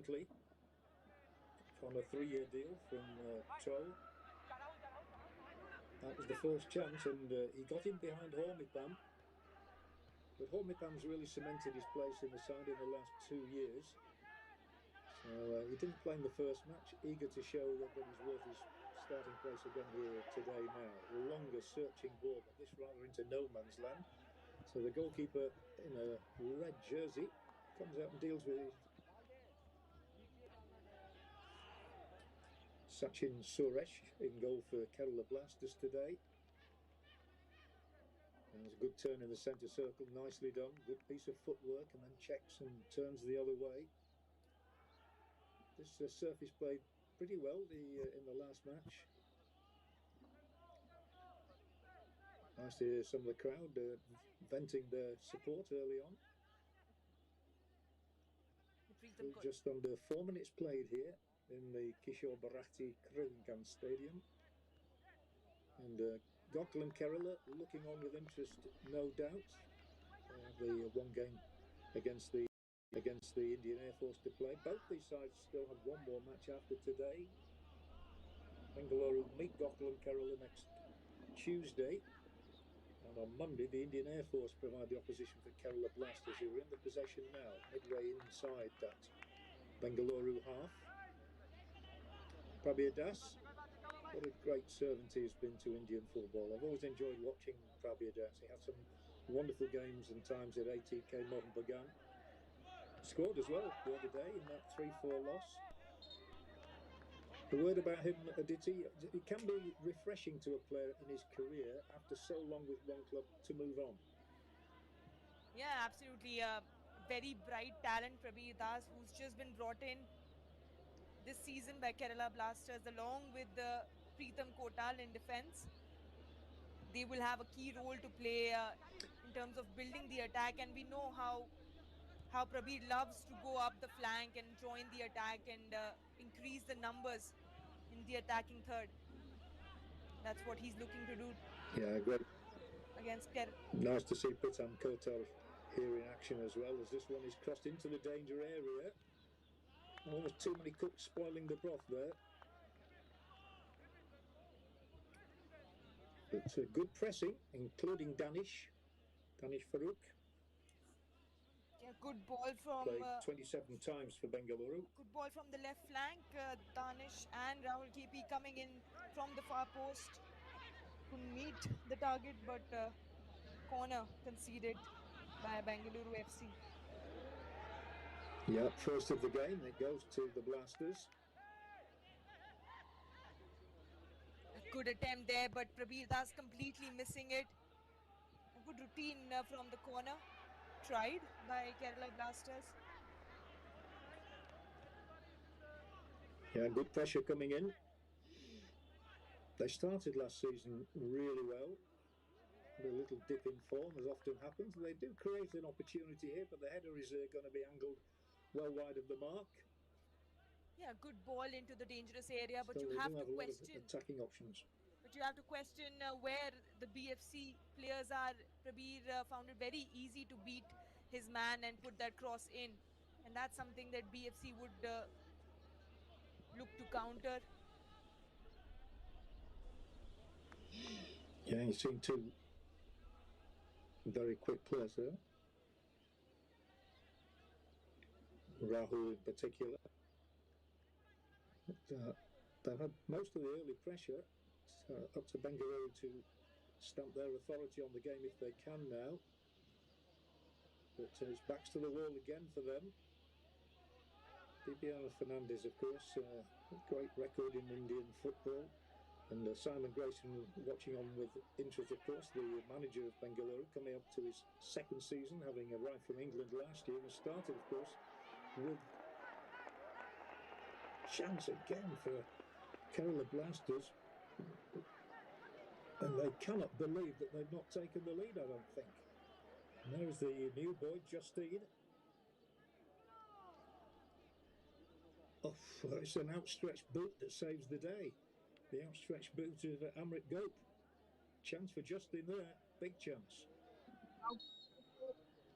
recently on a 3-year deal from Toll. That was the first chance, and he got in behind Hormipam. But Hormipam's really cemented his place in the side in the last 2 years. So he didn't play in the first match, eager to show that he's worth his starting place again here today now. The longer searching ball, but this rather into no man's land. So the goalkeeper in a red jersey comes out and deals with it. Sachin Suresh in goal for Kerala Blasters today. There's a good turn in the centre circle, nicely done. Good piece of footwork, and then checks and turns the other way. This surface played pretty well in the last match. Nice to hear some of the crowd venting their support early on. Just under 4 minutes played here in the Kishore Bharati Krigankan Stadium. And Gokul Kerala looking on with interest, no doubt. They have the one game against the Indian Air Force to play. Both these sides still have one more match after today. Bengaluru meet Gokul Kerala next Tuesday. And on Monday, the Indian Air Force provide the opposition for Kerala Blasters, who are in the possession now, midway inside that Bengaluru half. Prabir Das, what a great servant he has been to Indian football. I've always enjoyed watching Prabir Das. He had some wonderful games and times at ATK Mohan Bagan. Scored as well the other day in that 3-4 loss. A word about him, Aditi. It can be refreshing to a player in his career after so long with one club to move on. Yeah, absolutely. Very bright talent, Prabir Das, who's just been brought in this season by Kerala Blasters along with the Preetham Kotal in defense. They will have a key role to play in terms of building the attack, and we know how Prabir loves to go up the flank and join the attack and increase the numbers in the attacking third. That's what he's looking to do. Yeah, great. Against Kerala. Nice to see Preetham Kotal here in action as well, as this one is crossed into the danger area. Almost too many cooks spoiling the broth there. But good pressing, including Danish Farouk. Yeah, good ball from... Played 27 times for Bengaluru. Good ball from the left flank. Danish and Rahul KP coming in from the far post. Couldn't meet the target, but corner conceded by Bengaluru FC. Yeah, first of the game. It goes to the Blasters. A good attempt there, but Prabir Das completely missing it. A good routine from the corner. Tried by Kerala Blasters. Yeah, good pressure coming in. They started last season really well. A little dip in form, as often happens. They do create an opportunity here, but the header is going to be angled well wide of the mark. Yeah, good ball into the dangerous area, but Still, you have to a lot question... of attacking options. But you have to question where the BFC players are. Prabir found it very easy to beat his man and put that cross in. And that's something that BFC would look to counter. Yeah, you've seen two very quick players there. Rahul in particular. But, they've had most of the early pressure. It's up to Bengaluru to stamp their authority on the game if they can now. But it's backs to the wall again for them. Bibiana Fernandez, of course, great record in Indian football. And Simon Grayson watching on with interest, of course, the manager of Bengaluru, coming up to his second season, having arrived from England last year, and started, of course, with chance again for Kerala Blasters. And they cannot believe that they've not taken the lead, I don't think. And there's the new boy, Justine. Oh, it's an outstretched boot that saves the day. The outstretched boot of Amrit Gope. Chance for Justin there. Big chance.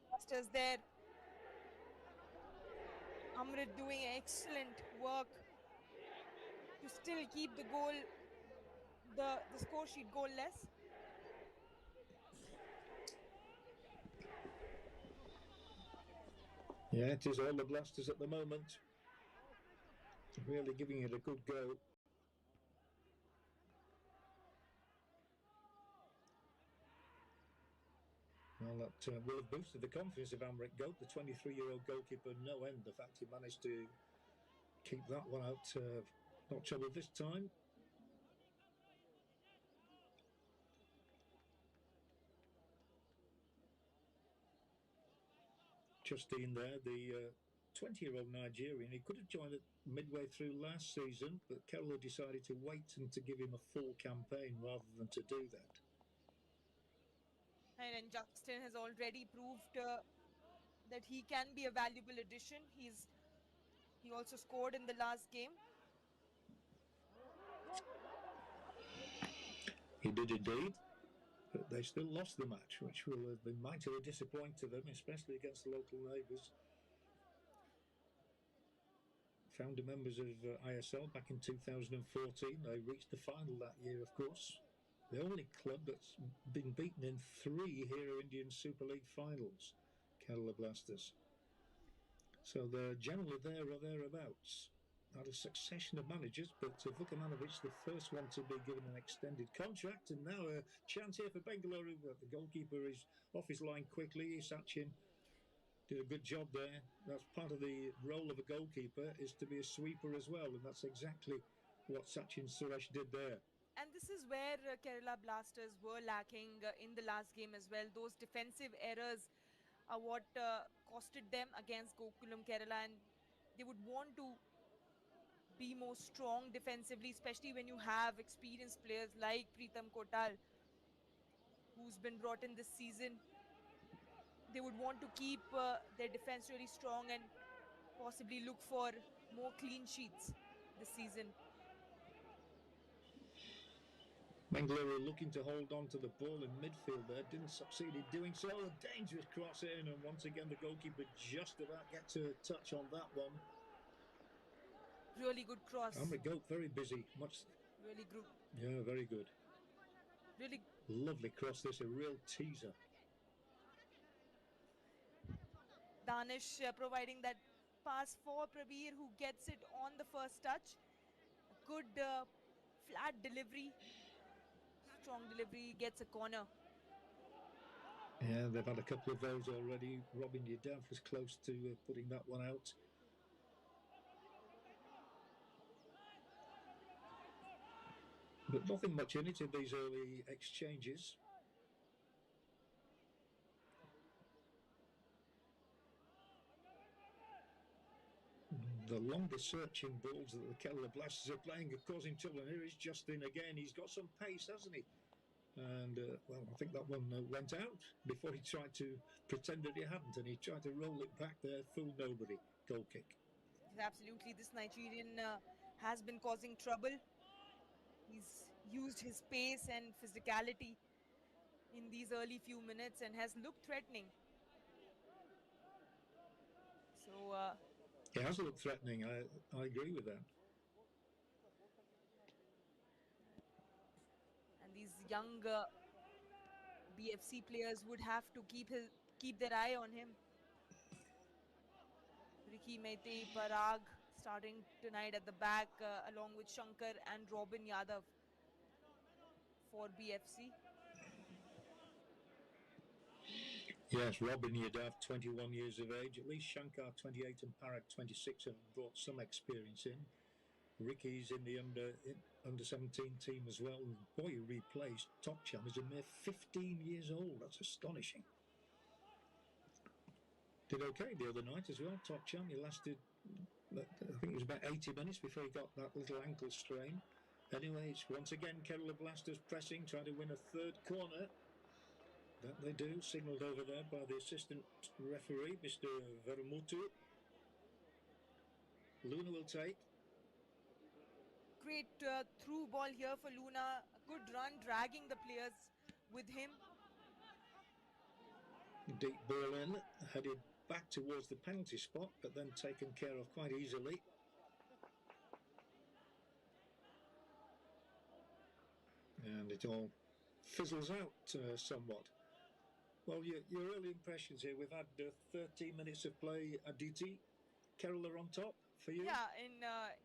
Blasters there. Amrit doing excellent work to still keep the goal, the score sheet goalless. Yeah, it is all the Blasters at the moment. Really giving it a good go. Well, that will have boosted the confidence of Amrit Goat, the 23-year-old goalkeeper, no end. The fact he managed to keep that one out, not trouble this time. Justine there, the 20-year-old Nigerian, he could have joined it midway through last season, but Kerala decided to wait and to give him a full campaign rather than to do that. And Justin has already proved that he can be a valuable addition. He also scored in the last game. He did indeed, but they still lost the match, which will have been mightily disappointing to them, especially against the local neighbours. Founder members of ISL back in 2014. They reached the final that year, of course. The only club that's been beaten in 3 Hero Indian Super League finals, Kerala Blasters. So they're generally there or thereabouts. Had a succession of managers, but Vukamanovic, the first one to be given an extended contract, and now a chance here for Bengaluru. The goalkeeper is off his line quickly. Sachin did a good job there. That's part of the role of a goalkeeper, is to be a sweeper as well, and that's exactly what Sachin Suresh did there. And this is where Kerala Blasters were lacking in the last game as well. Those defensive errors are what costed them against Gokulam Kerala, and they would want to be more strong defensively, especially when you have experienced players like Pritam Kotal, who's been brought in this season. They would want to keep their defense really strong and possibly look for more clean sheets this season. Bengaluru looking to hold on to the ball in midfield there, didn't succeed in doing so. A dangerous cross in, and once again the goalkeeper just about gets a touch on that one. Really good cross. Amrit Goat very busy, much. Really good. Yeah, very good. Really lovely cross. This a real teaser. Danish providing that pass for Prabir, who gets it on the first touch. A good flat delivery, strong delivery, gets a corner. Yeah, they've had a couple of those already. Robin Yadav was close to putting that one out. But nothing much in it in these early exchanges. The longer searching balls that the Kerala Blasters are playing are causing trouble. And here is Justin again. He's got some pace, hasn't he? And, well, I think that one went out before he tried to pretend that he hadn't. And he tried to roll it back there, fool nobody. Goal kick. Absolutely, this Nigerian has been causing trouble. He's used his pace and physicality in these early few minutes and has looked threatening. So, it has looked threatening. I agree with that. And these young BFC players would have to keep their eye on him. Ricky Mehte, Parag starting tonight at the back along with Shankar and Robin Yadav for BFC. Yes, Robin Yadav, 21 years of age. At least Shankar, 28, and Parag, 26, have brought some experience in. Ricky's in the under 17 team as well. And boy, who replays Tokcham is a mere 15 years old. That's astonishing. Did okay the other night as well. Tokcham, he lasted, I think it was about 80 minutes before he got that little ankle strain. Anyway, it's once again Kerala Blasters pressing, trying to win a third corner. That they do, signalled over there by the assistant referee, Mr. Vermutu. Luna will take. Great through ball here for Luna. A good run, dragging the players with him. Deep ball in, headed back towards the penalty spot, but then taken care of quite easily. And it all fizzles out somewhat. Well, your early impressions here, we've had 13 minutes of play. Aditi, Kerala on top for you? Yeah,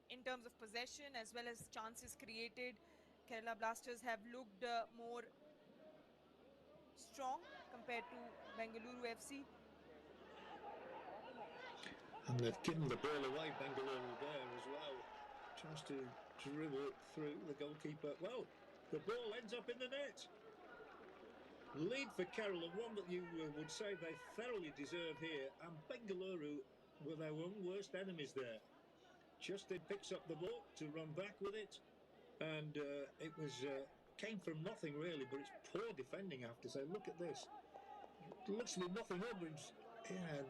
in terms of possession as well as chances created, Kerala Blasters have looked more strong compared to Bengaluru FC. And they've given the ball away, Bengaluru there as well. Tries to dribble it through the goalkeeper. Well, the ball ends up in the net. Lead for Kerala, one that you would say they thoroughly deserve here. And Bengaluru were their own worst enemies there. Justin picks up the ball to run back with it. And it was came from nothing really, but it's poor defending, I have to say. Look at this. Literally nothing over. Yeah,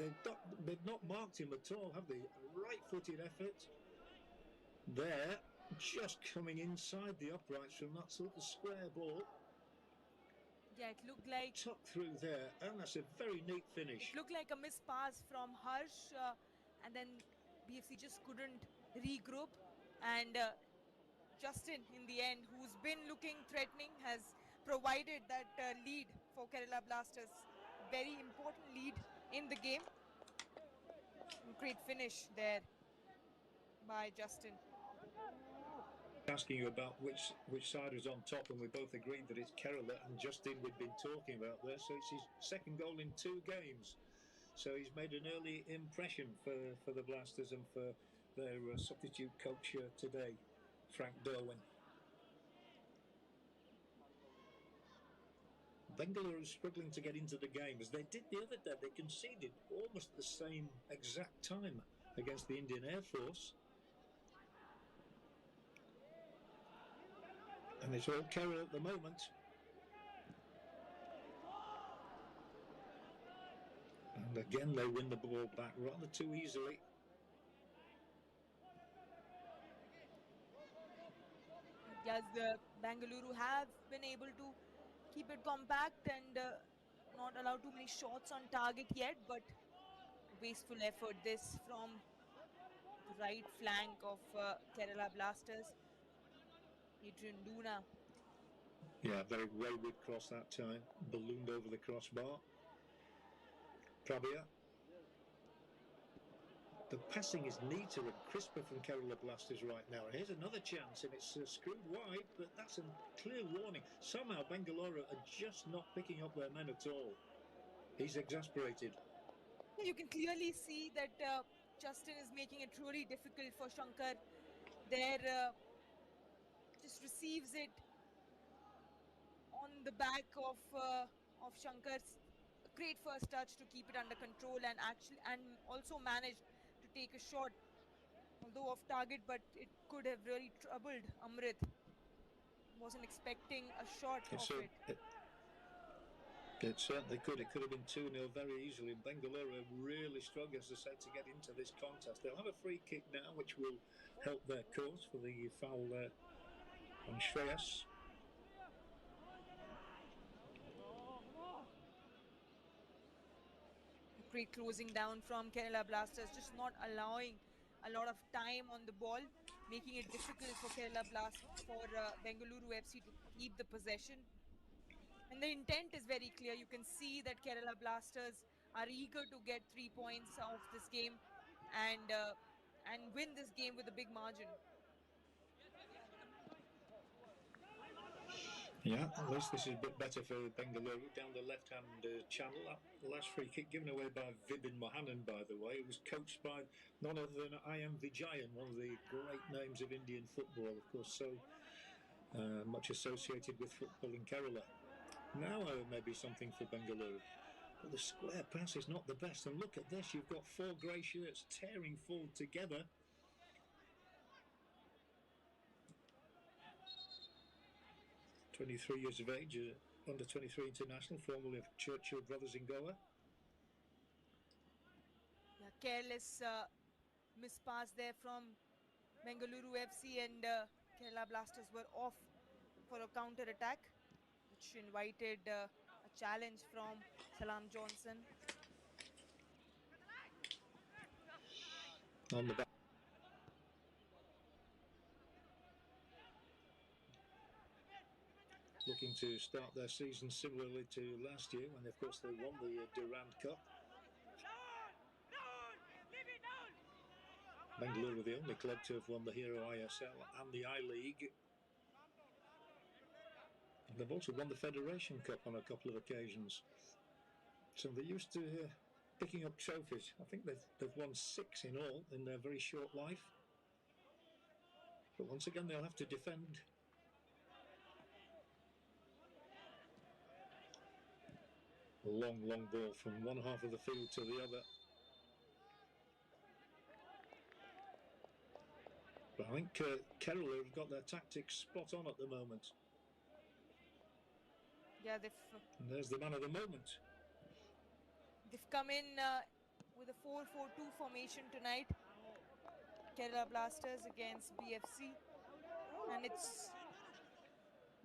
they've not marked him at all, have they? Right-footed effort. There, just coming inside the uprights from that sort of square ball. Yeah, it looked like... Tucked through there, and that's a very neat finish. It looked like a missed pass from Harsh, and then BFC just couldn't regroup. And Justin, in the end, who's been looking threatening, has provided that lead for Kerala Blasters. Very important lead in the game. Great finish there by Justin. Asking you about which side was on top, and we both agreed that it's Kerala and Justin we've been talking about there. So it's his second goal in 2 games. So he's made an early impression for the Blasters and for their substitute coach today, Frank Derwin. Bengaluru is struggling to get into the game as they did the other day. They conceded almost at the same exact time against the Indian Air Force. And it's all Kerala at the moment. And again, they win the ball back rather too easily. Yes, the Bengaluru have been able to keep it compact and not allow too many shots on target yet, but wasteful effort this from the right flank of Kerala Blasters. Durand. Yeah, very wayward cross that time. Ballooned over the crossbar. Prabia. The passing is neater and crisper from Kerala Blasters right now. And here's another chance, and it's screwed wide, but that's a clear warning. Somehow Bengaluru are just not picking up their men at all. He's exasperated. You can clearly see that Justin is making it really difficult for Shankar. There, just receives it on the back of Shankar's great first touch to keep it under control and also managed to take a shot, although off target, but it could have really troubled Amrit. Wasn't expecting a shot off it. It certainly could. It could have been 2-0 very easily. And Bengaluru really struggle, as I say, to get into this contest. They'll have a free kick now, which will help their cause for the foul there on Shreyas. Great closing down from Kerala Blasters, just not allowing a lot of time on the ball, making it difficult for Bengaluru FC to keep the possession. And the intent is very clear. You can see that Kerala Blasters are eager to get 3 points of this game and win this game with a big margin. Yeah, at least this is a bit better for Bengaluru down the left-hand channel. That last free kick given away by Vibin Mohanan, by the way. It was coached by none other than I am Vijayan, one of the great names of Indian football, of course, so much associated with football in Kerala. Now maybe something for Bengaluru. But the square pass is not the best. And look at this, you've got 4 grey shirts tearing forward together. ...23 years of age, under 23 international, formerly of Churchill Brothers in Goa. Yeah, careless mispass there from Bengaluru FC, and Kerala Blasters were off for a counter-attack, which invited a challenge from Salam Johnson. on the back. Looking to start their season similarly to last year when, of course, they won the Durandcup. Bengaluru were the only club to have won the Hero ISL and the I-League. They've also won the Federation Cup on a couple of occasions. So they're used to picking up trophies. I think they've won 6 in all in their very short life. But once again, they'll have to defend. A long, long ball from one half of the field to the other. But I think Kerala have got their tactics spot on at the moment. Yeah, and there's the man of the moment. They've come in with a 4-4-2 formation tonight. Kerala Blasters against BFC. And it's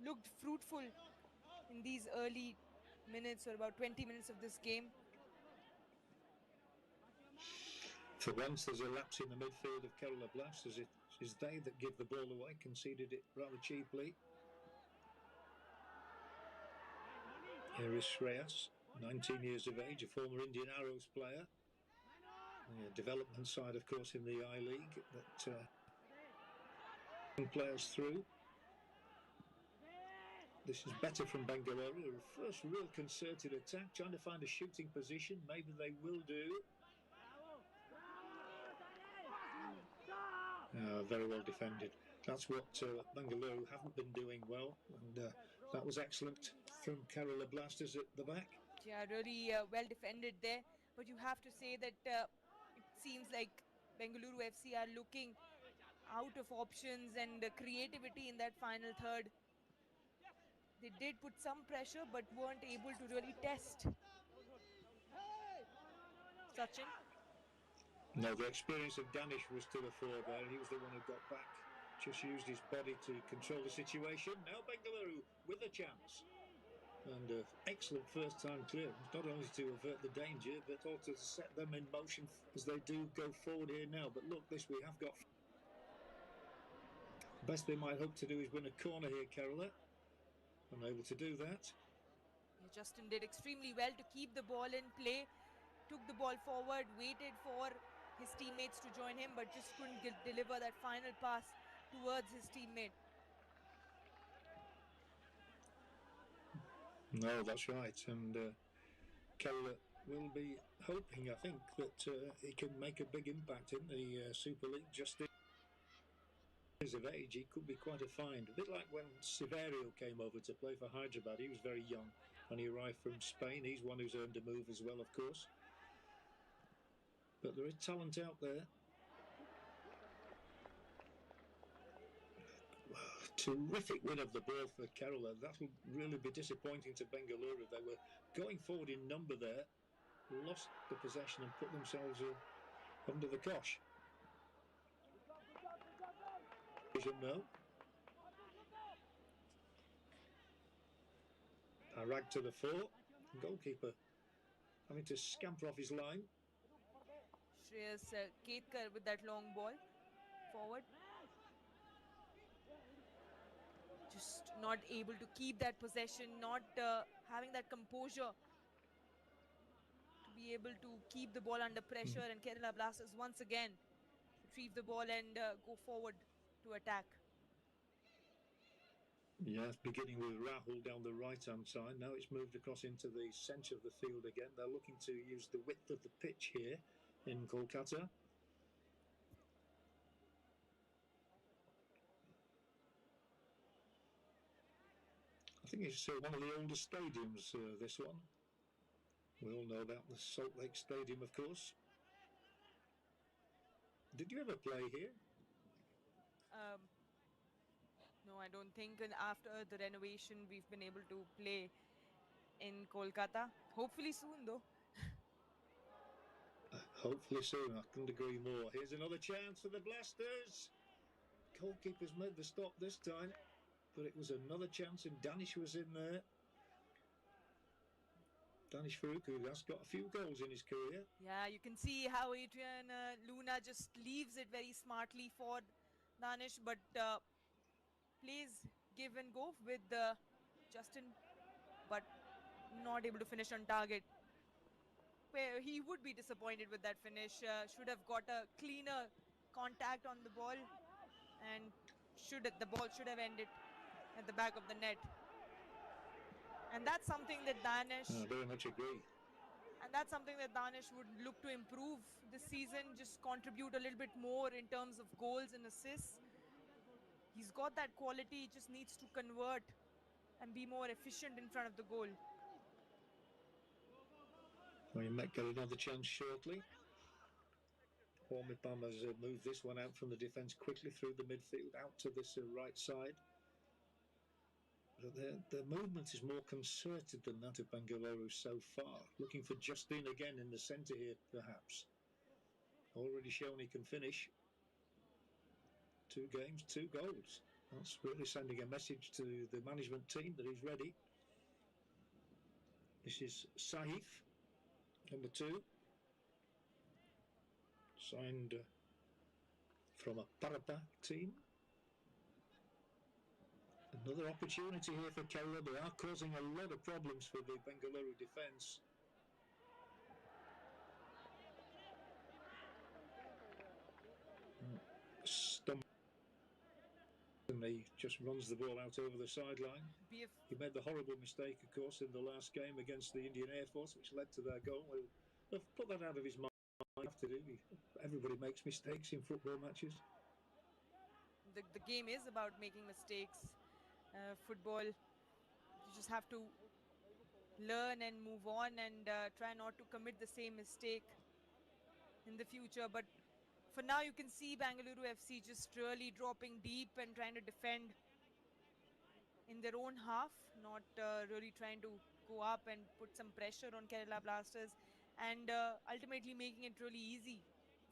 looked fruitful in these early minutes, or about 20 minutes of this game. For once, there's a lapse in the midfield of Kerala Blasters. It is they that give the ball away, conceded it rather cheaply. Here is Shreyas, 19 years of age, a former Indian Arrows player. The development side, of course, in the I-League that players through. This is better from Bengaluru. First real concerted attack, trying to find a shooting position. Maybe they will do. Very well defended. That's what Bengaluru haven't been doing well, and that was excellent from Kerala Blasters at the back. Yeah, really well defended there. But you have to say that it seems like Bengaluru FC are looking out of options and creativity in that final third. They did put some pressure but weren't able to really test Sachin. No, the experience of Danish was to the fore there. He was the one who got back, just used his body to control the situation. Now Bengaluru with a chance. And excellent first-time clearance, not only to avert the danger, but also to set them in motion as they do go forward here now. But look, this we have got. Best they might hope to do is win a corner here, Kerala. Unable to do that. Yeah, Justin did extremely well to keep the ball in play. Took the ball forward, waited for his teammates to join him, but just couldn't deliver that final pass towards his teammate. No, that's right. And Kerala will be hoping, I think, that he can make a big impact in the Super League. Just years of age, he could be quite a find. A bit like when Severio came over to play for Hyderabad. He was very young when he arrived from Spain. He's one who's earned a move as well, of course. But there is talent out there. Terrific win of the ball for Kerala. That'll really be disappointing to Bengaluru. They were going forward in number there, lost the possession and put themselves under the cosh. No. Parag to the fore. Goalkeeper having to scamper off his line. Shreyas Ketkar with that long ball forward. Just not able to keep that possession, not having that composure to be able to keep the ball under pressure. And Kerala Blasters once again retrieve the ball and go forward to attack. Yes, beginning with Rahul down the right-hand side. Now it's moved across into the centre of the field again. They're looking to use the width of the pitch here in Kolkata. I think it's one of the older stadiums, this one. We all know about the Salt Lake Stadium, of course. Did you ever play here? No, I don't think. And after the renovation, we've been able to play in Kolkata. Hopefully soon, though. Hopefully soon. I couldn't agree more. Here's another chance for the Blasters. Goalkeeper's made the stop this time, but it was another chance, and Danish was in there. Danish Farouk, who has got a few goals in his career. Yeah, you can see how Adrian Luna just leaves it very smartly for Danish, but plays give and go with Justin, but not able to finish on target. Where he would be disappointed with that finish. Should have got a cleaner contact on the ball, and the ball should have ended at the back of the net. And that's something that Danish. I very much agree. And that's something that Danish would look to improve this season, just contribute a little bit more in terms of goals and assists. He's got that quality, he just needs to convert and be more efficient in front of the goal. Well, you might get another chance shortly. Hormipam has moved this one out from the defence quickly through the midfield, out to this right side. But the movement is more concerted than that of Bengaluru so far. Looking for Justin again in the centre here, perhaps. Already shown he can finish. 2 games, 2 goals. That's really sending a message to the management team that he's ready. This is Saif, number 2. Signed from a Parata team. Another opportunity here for Kerala. They are causing a lot of problems for the Bengaluru defence. And he just runs the ball out over the sideline. He made the horrible mistake, of course, in the last game against the Indian Air Force, which led to their goal. He'll put that out of his mind. Have to do. Everybody makes mistakes in football matches. The game is about making mistakes. Football, you just have to learn and move on and try not to commit the same mistake in the future. But for now, you can see Bengaluru FC just really dropping deep and trying to defend in their own half, not really trying to go up and put some pressure on Kerala Blasters, and ultimately making it really easy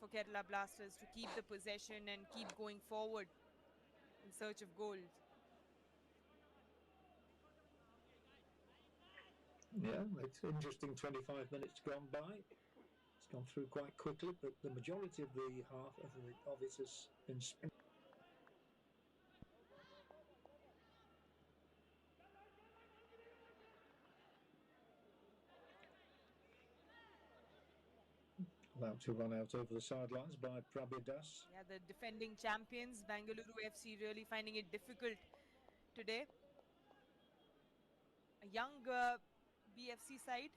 for Kerala Blasters to keep the possession and keep going forward in search of goals. Yeah, it's interesting. 25 minutes gone by. It's gone through quite quickly, but the majority of the half of it has been spent. Allowed to run out over the sidelines by Prabidas. Yeah, the defending champions, Bengaluru FC, really finding it difficult today. A young BFC side,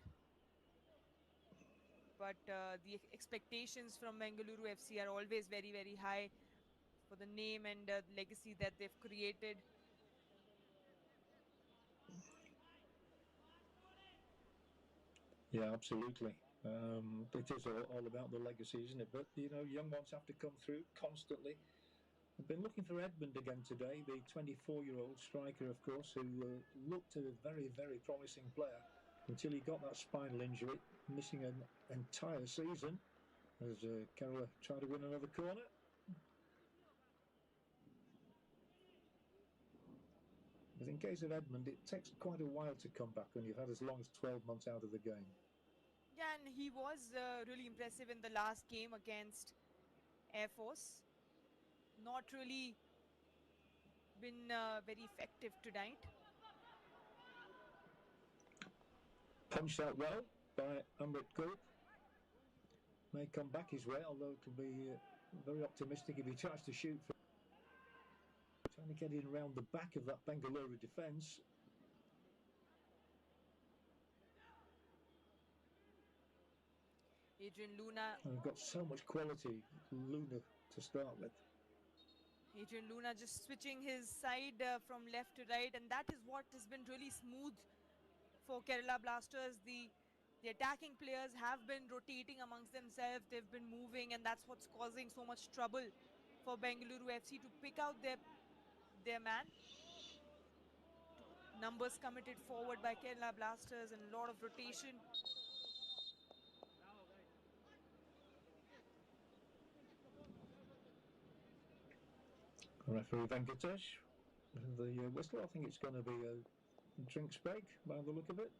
but the expectations from Bengaluru FC are always very, very high for the name and legacy that they've created. Yeah, absolutely. It is all about the legacy, isn't it? But, you know, young ones have to come through constantly. I've been looking for Edmund again today, the 24-year-old striker, of course, who looked a very, very promising player until he got that spinal injury, missing an entire season as Kerala tried to win another corner. But in case of Edmund, it takes quite a while to come back when you've had as long as 12 months out of the game. Yeah, and he was really impressive in the last game against Air Force. Not really been very effective tonight. Punched out well by Amrit Kaur. May come back his way, although it can be very optimistic if he tries to shoot. Trying to get in around the back of that Bengaluru defence. Adrian Luna. And we've got so much quality, Luna to start with. Adrian Luna just switching his side from left to right, and that is what has been really smooth for Kerala Blasters. The attacking players have been rotating amongst themselves, they've been moving, and that's what's causing so much trouble for Bengaluru FC to pick out their man. Numbers committed forward by Kerala Blasters and a lot of rotation. Referee Venkatesh, the whistle. I think it's going to be a drinks break by the look of it.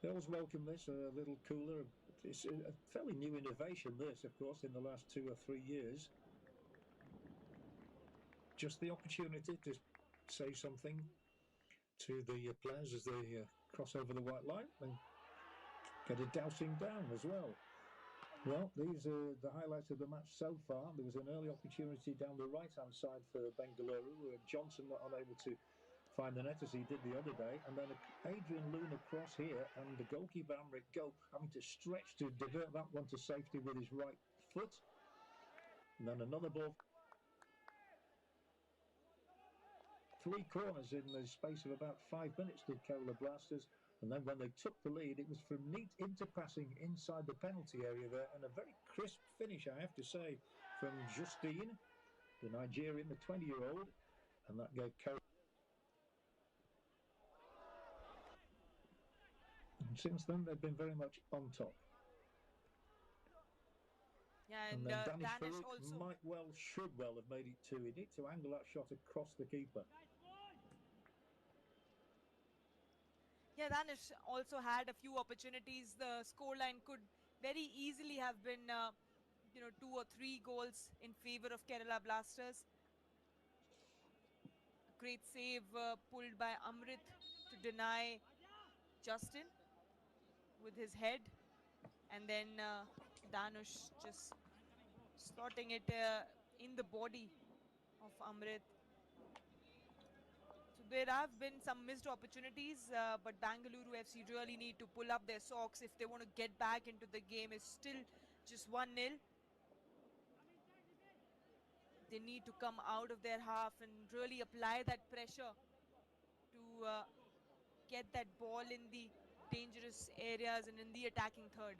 They always welcome this, a little cooler. It's a fairly new innovation, this, of course, in the last 2 or 3 years. Just the opportunity to say something to the players as they cross over the white line and get a dousing down as well. Well, these are the highlights of the match so far. There was an early opportunity down the right-hand side for Bengaluru. Johnson not unable to find the net as he did the other day. And then Adrian Luna cross here, and the goalkeeper, Amrit Gope, having to stretch to divert that one to safety with his right foot. And then another ball. 3 corners in the space of about 5 minutes did Kerala Blasters. And then when they took the lead, it was from neat interpassing inside the penalty area there, and a very crisp finish, I have to say, from Justine, the Nigerian, the 20-year-old, and that gave Kerala. And since then, they've been very much on top. Yeah, and then Danish Danish Farouk also should well have made it 2. He needs to angle that shot across the keeper. Yeah, Danish also had a few opportunities. The scoreline could very easily have been, 2 or 3 goals in favor of Kerala Blasters. A great save pulled by Amrit to deny Justin with his head. And then Danush just slotting it in the body of Amrit. So there have been some missed opportunities, but Bengaluru FC really need to pull up their socks if they want to get back into the game. It's still just 1-0. They need to come out of their half and really apply that pressure to get that ball in the dangerous areas and in the attacking third.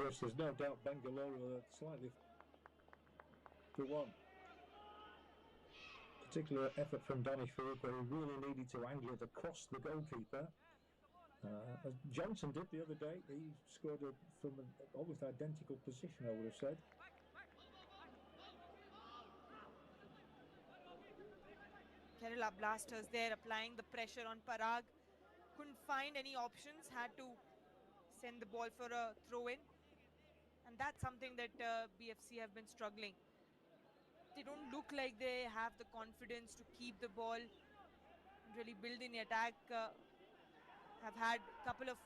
Yes, there's no doubt Bengaluru slightly for one. Particular effort from Danish Farouk, where he really needed to angle it across the goalkeeper. As Johnson did the other day, he scored from an almost identical position, I would have said. Kerala Blasters there applying the pressure on Parag. Couldn't find any options, had to send the ball for a throw-in. And that's something that BFC have been struggling. They don't look like they have the confidence to keep the ball, really build in the attack. Have had a couple of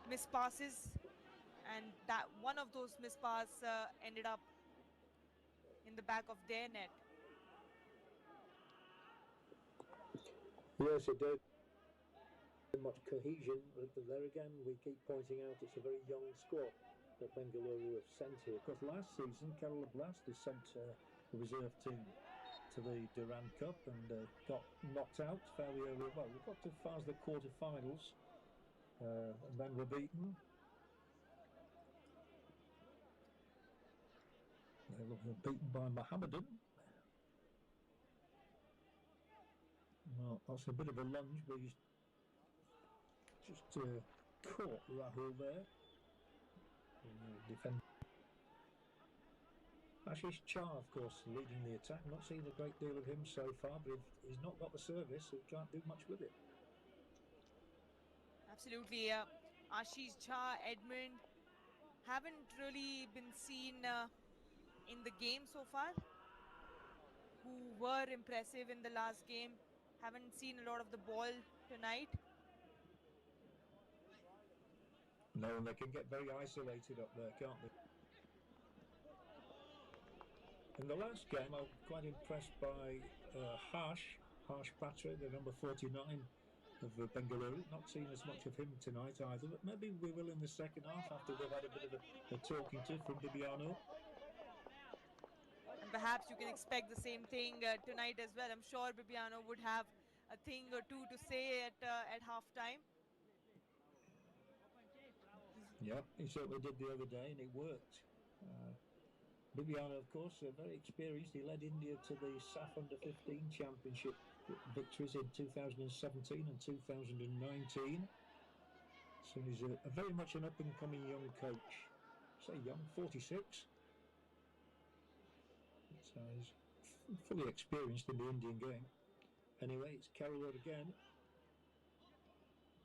missed passes, and that one of those missed passes ended up in the back of their net. Yes, it did. Much cohesion, but there again we keep pointing out it's a very young squad that Bengaluru have sent here. Because last season Kerala Blasters sent the reserve team to the Durandcup and got knocked out fairly early. Well, we got as far as the quarter-finals and then were beaten. They were beaten by Mohammedan. Well, that's a bit of a lunge, but he's just caught Rahul there. Defender. Ashish Chah, of course, leading the attack. Not seen a great deal of him so far, but if he's not got the service, he can't do much with it. Absolutely. Ashish Jha, Edmund haven't really been seen in the game so far, who were impressive in the last game. Haven't seen a lot of the ball tonight. No, and they can get very isolated up there, can't they? In the last game, I was quite impressed by Harsh Patra, the number 49 of Bengaluru. Not seen as much of him tonight either, but maybe we will in the second half after they've had a bit of a talking to from Bibiano. And perhaps you can expect the same thing tonight as well. I'm sure Bibiano would have a thing or two to say at halftime. Yeah, he certainly did the other day, and it worked. Bibiano, of course, very experienced. He led India to the SAF Under-15 Championship victories in 2017 and 2019. So he's a very much an up-and-coming young coach. Say young, 46. So he's fully experienced in the Indian game. Anyway, it's Kerala again.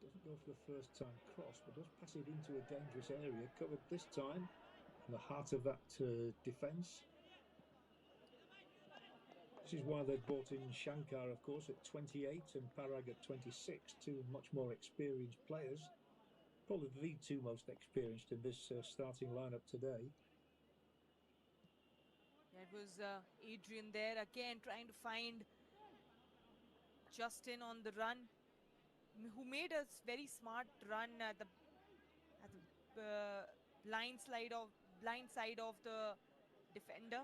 Doesn't go for the first time cross, but does pass it into a dangerous area. Covered this time in the heart of that defence. This is why they've brought in Shankar, of course, at 28 and Parag at 26, two much more experienced players. Probably the two most experienced in this starting lineup today. That was Adrian there again trying to find Justin on the run, who made a very smart run at the blind side of the defender.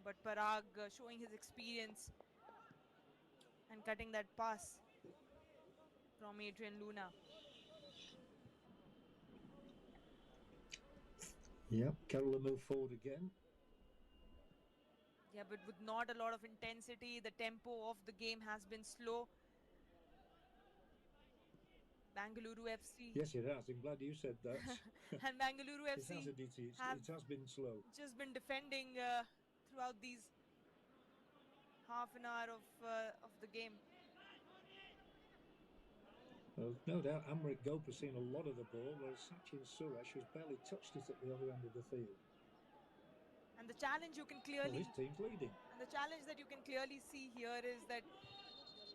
But Parag showing his experience and cutting that pass from Adrian Luna. Yeah, Kerala move forward again. Yeah, but with not a lot of intensity. The tempo of the game has been slow. Bengaluru FC. Yes, it has. I'm glad you said that. And Bengaluru FC it has been slow. Just been defending throughout these half an hour of the game. Well, no doubt Amrit Gope has seen a lot of the ball, whereas Sachin Suresh has barely touched it at the other end of the field. And the challenge you can clearly... Well, his team's leading. And the challenge that you can clearly see here is that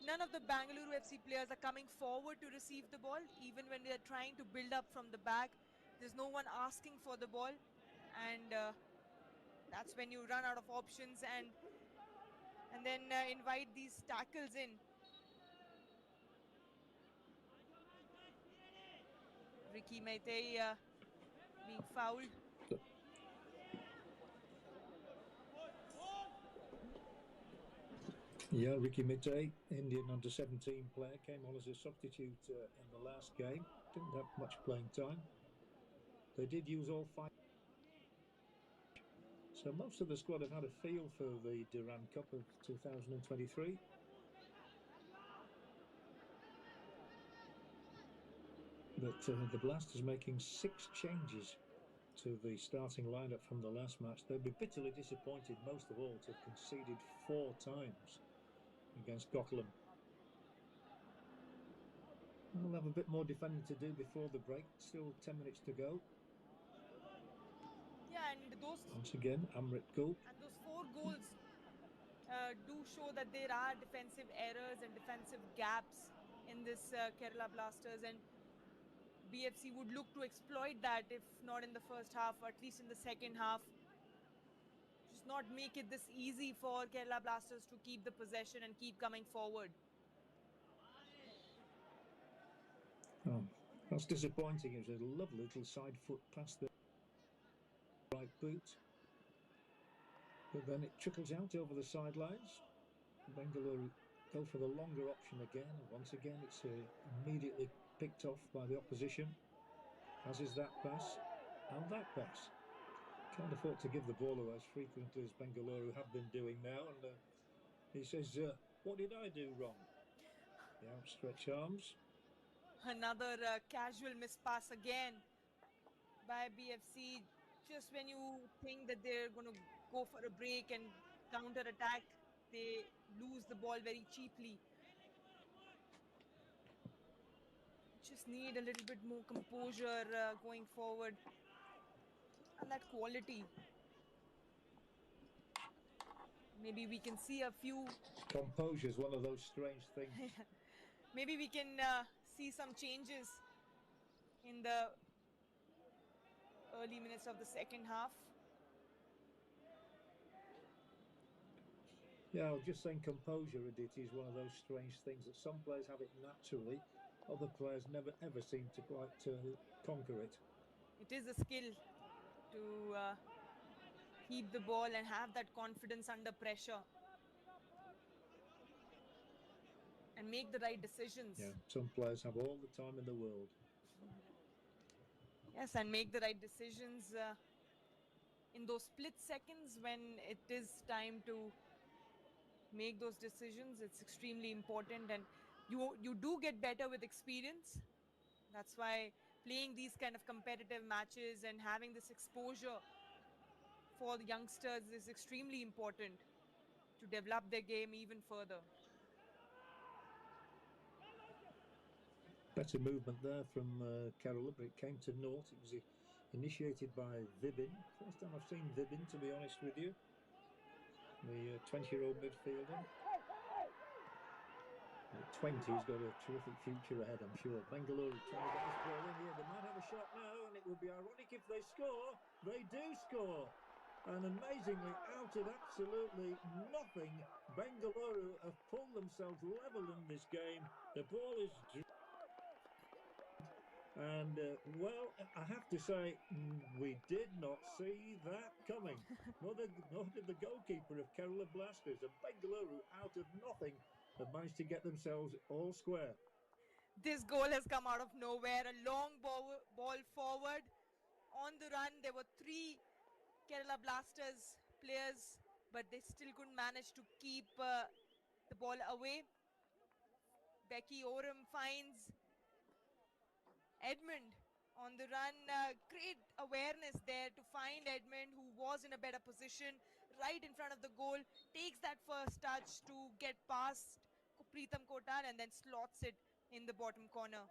none of the Bengaluru FC players are coming forward to receive the ball. Even when they are trying to build up from the back, there's no one asking for the ball. And that's when you run out of options and then invite these tackles in. Ricky Meitei being fouled. Yeah, Ricky Meitei, Indian under-17 player, came on as a substitute in the last game. Didn't have much playing time. They did use all 5. So most of the squad have had a feel for the Durandcup of 2023. But the Blasters making 6 changes to the starting lineup from the last match. They'll be bitterly disappointed, most of all, to have conceded 4 times against Goklan. We'll have a bit more defending to do before the break. Still 10 minutes to go. Yeah, and those... Once again, Amrit Gope. And those 4 goals do show that there are defensive errors and defensive gaps in this Kerala Blasters, and BFC would look to exploit that, if not in the first half, at least in the second half. Just not make it this easy for Kerala Blasters to keep the possession and keep coming forward. Oh, that's disappointing. It was a lovely little side foot pass the right boot. But then it trickles out over the sidelines. Bengaluru go for the longer option again. And once again, it's immediately picked off by the opposition, as is that pass and that pass. Can't afford to give the ball away as frequently as Bengaluru have been doing now. And he says, what did I do wrong? The outstretched arms. Another casual mispass again by BFC. Just when you think that they're going to go for a break and counter-attack, they lose the ball very cheaply. Just need a little bit more composure going forward. And that quality. Maybe we can see a few... Composure is one of those strange things. Maybe we can see some changes in the early minutes of the second half. Yeah, I was just saying composure, Aditi, is one of those strange things that some players have it naturally, other players never ever seem to quite conquer it. It is a skill to keep the ball and have that confidence under pressure and make the right decisions. Yeah, some players have all the time in the world. Yes, and make the right decisions in those split seconds when it is time to make those decisions. It's extremely important, and you do get better with experience. That's why playing these kind of competitive matches and having this exposure for the youngsters is extremely important to develop their game even further. Better movement there from Kerala, but it came to naught. It was initiated by Vibin. First time I've seen Vibin, to be honest with you. The 20-year-old midfielder. At 20, he's got a terrific future ahead, I'm sure. Bengaluru trying to get this ball in here. They might have a shot now, and it would be ironic if they score. They do score. And amazingly, out of absolutely nothing, Bengaluru have pulled themselves level in this game. The ball is... And, well, I have to say, we did not see that coming. Nor did the goalkeeper of Kerala Blasters. And Bengaluru, out of nothing, have managed to get themselves all square. This goal has come out of nowhere. A long ball forward. On the run, there were 3 Kerala Blasters players, but they still couldn't manage to keep the ball away. Becky Oram finds Edmund on the run. Great awareness there to find Edmund, who was in a better position right in front of the goal. Takes that first touch to get past Pritam Kotal and then slots it in the bottom corner.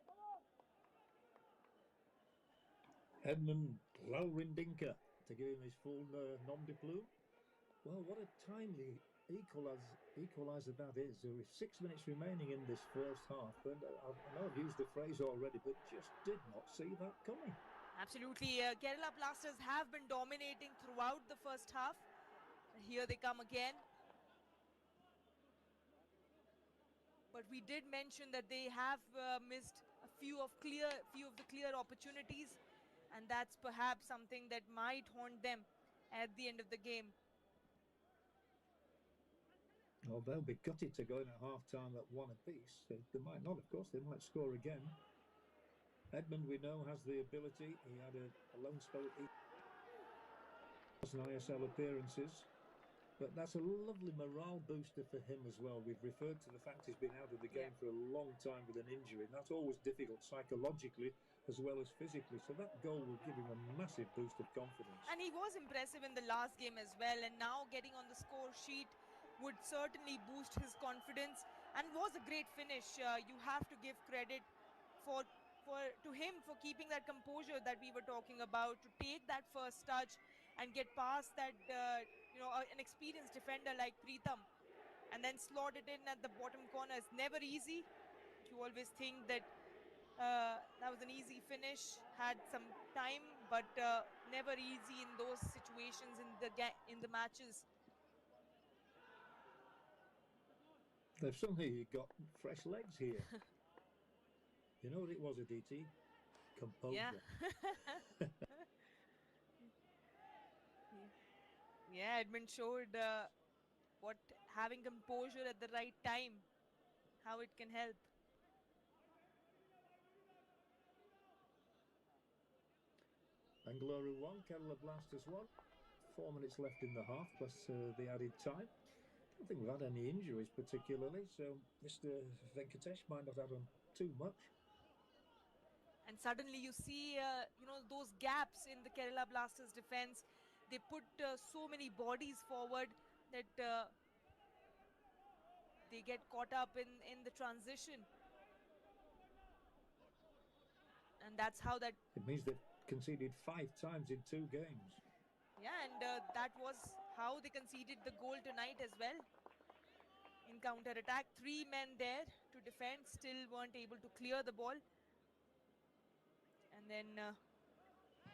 Edmund Laurindinka to give him his full nom de plume. Well, what a timely equaliser that is. There were 6 minutes remaining in this first half, and I know I've used the phrase already, but just did not see that coming. Absolutely. Kerala Blasters have been dominating throughout the first half. Here they come again. But we did mention that they have missed a few of the clear opportunities, and that's perhaps something that might haunt them at the end of the game. Well, they'll be gutted to go in at half-time at 1 apiece. They might not, of course. They might score again. Edmund, we know, has the ability. He had a loan spell at ISL appearances. But that's a lovely morale booster for him as well. We've referred to the fact he's been out of the game for a long time with an injury. And that's always difficult psychologically as well as physically. So that goal will give him a massive boost of confidence. And he was impressive in the last game as well. And now getting on the score sheet would certainly boost his confidence, and was a great finish. You have to give credit to him for keeping that composure that we were talking about, to take that first touch and get past that an experienced defender like Pritam and then slot it in at the bottom corner. It's never easy. You always think that that was an easy finish, had some time, but never easy in those situations in the matches. They've suddenly got fresh legs here. You know what it was, Aditi? Composure. Yeah, Edmund showed what having composure at the right time, how it can help. Bengaluru 1, Kerala Blasters 1. 4 minutes left in the half, plus the added time. I don't think we've had any injuries particularly, so Mr. Venkatesh might not have them too much. And suddenly you see, those gaps in the Kerala Blasters defense. They put so many bodies forward that they get caught up in the transition. And that's how that... It means they've conceded 5 times in 2 games. Yeah, and that was how they conceded the goal tonight as well. In counter-attack, 3 men there to defend, still weren't able to clear the ball. And then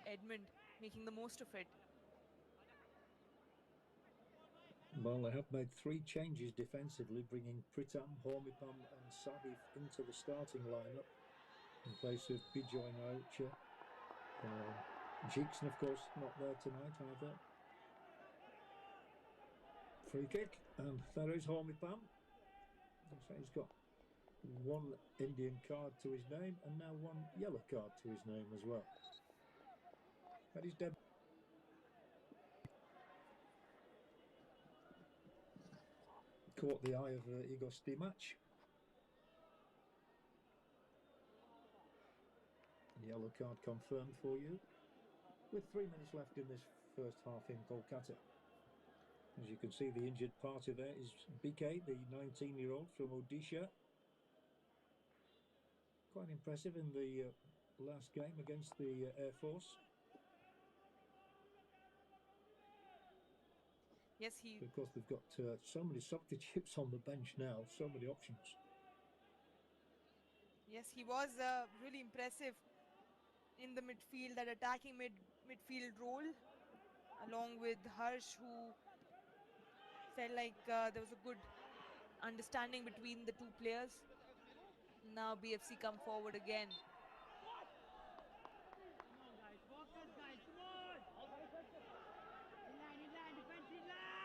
Edmund making the most of it. Well, they have made 3 changes defensively, bringing Pritam, Hormipam and Sadif into the starting lineup in place of Bijoy Naucha. Jixon, of course, not there tonight either. Free kick, and there is Hormipam. So he's got 1 Indian card to his name and now 1 yellow card to his name as well. That is debut. Caught the eye of Igor Stimac. Yellow card confirmed for you. With 3 minutes left in this first half in Kolkata. As you can see, the injured party there is BK, the 19-year-old from Odisha. quite impressive in the last game against the Air Force. Yes, Of course, they've got so many substitutes on the bench now, so many options. Yes, he was really impressive in the midfield, that attacking midfield role, along with Harsh, who felt like there was a good understanding between the two players. Now BFC come forward again.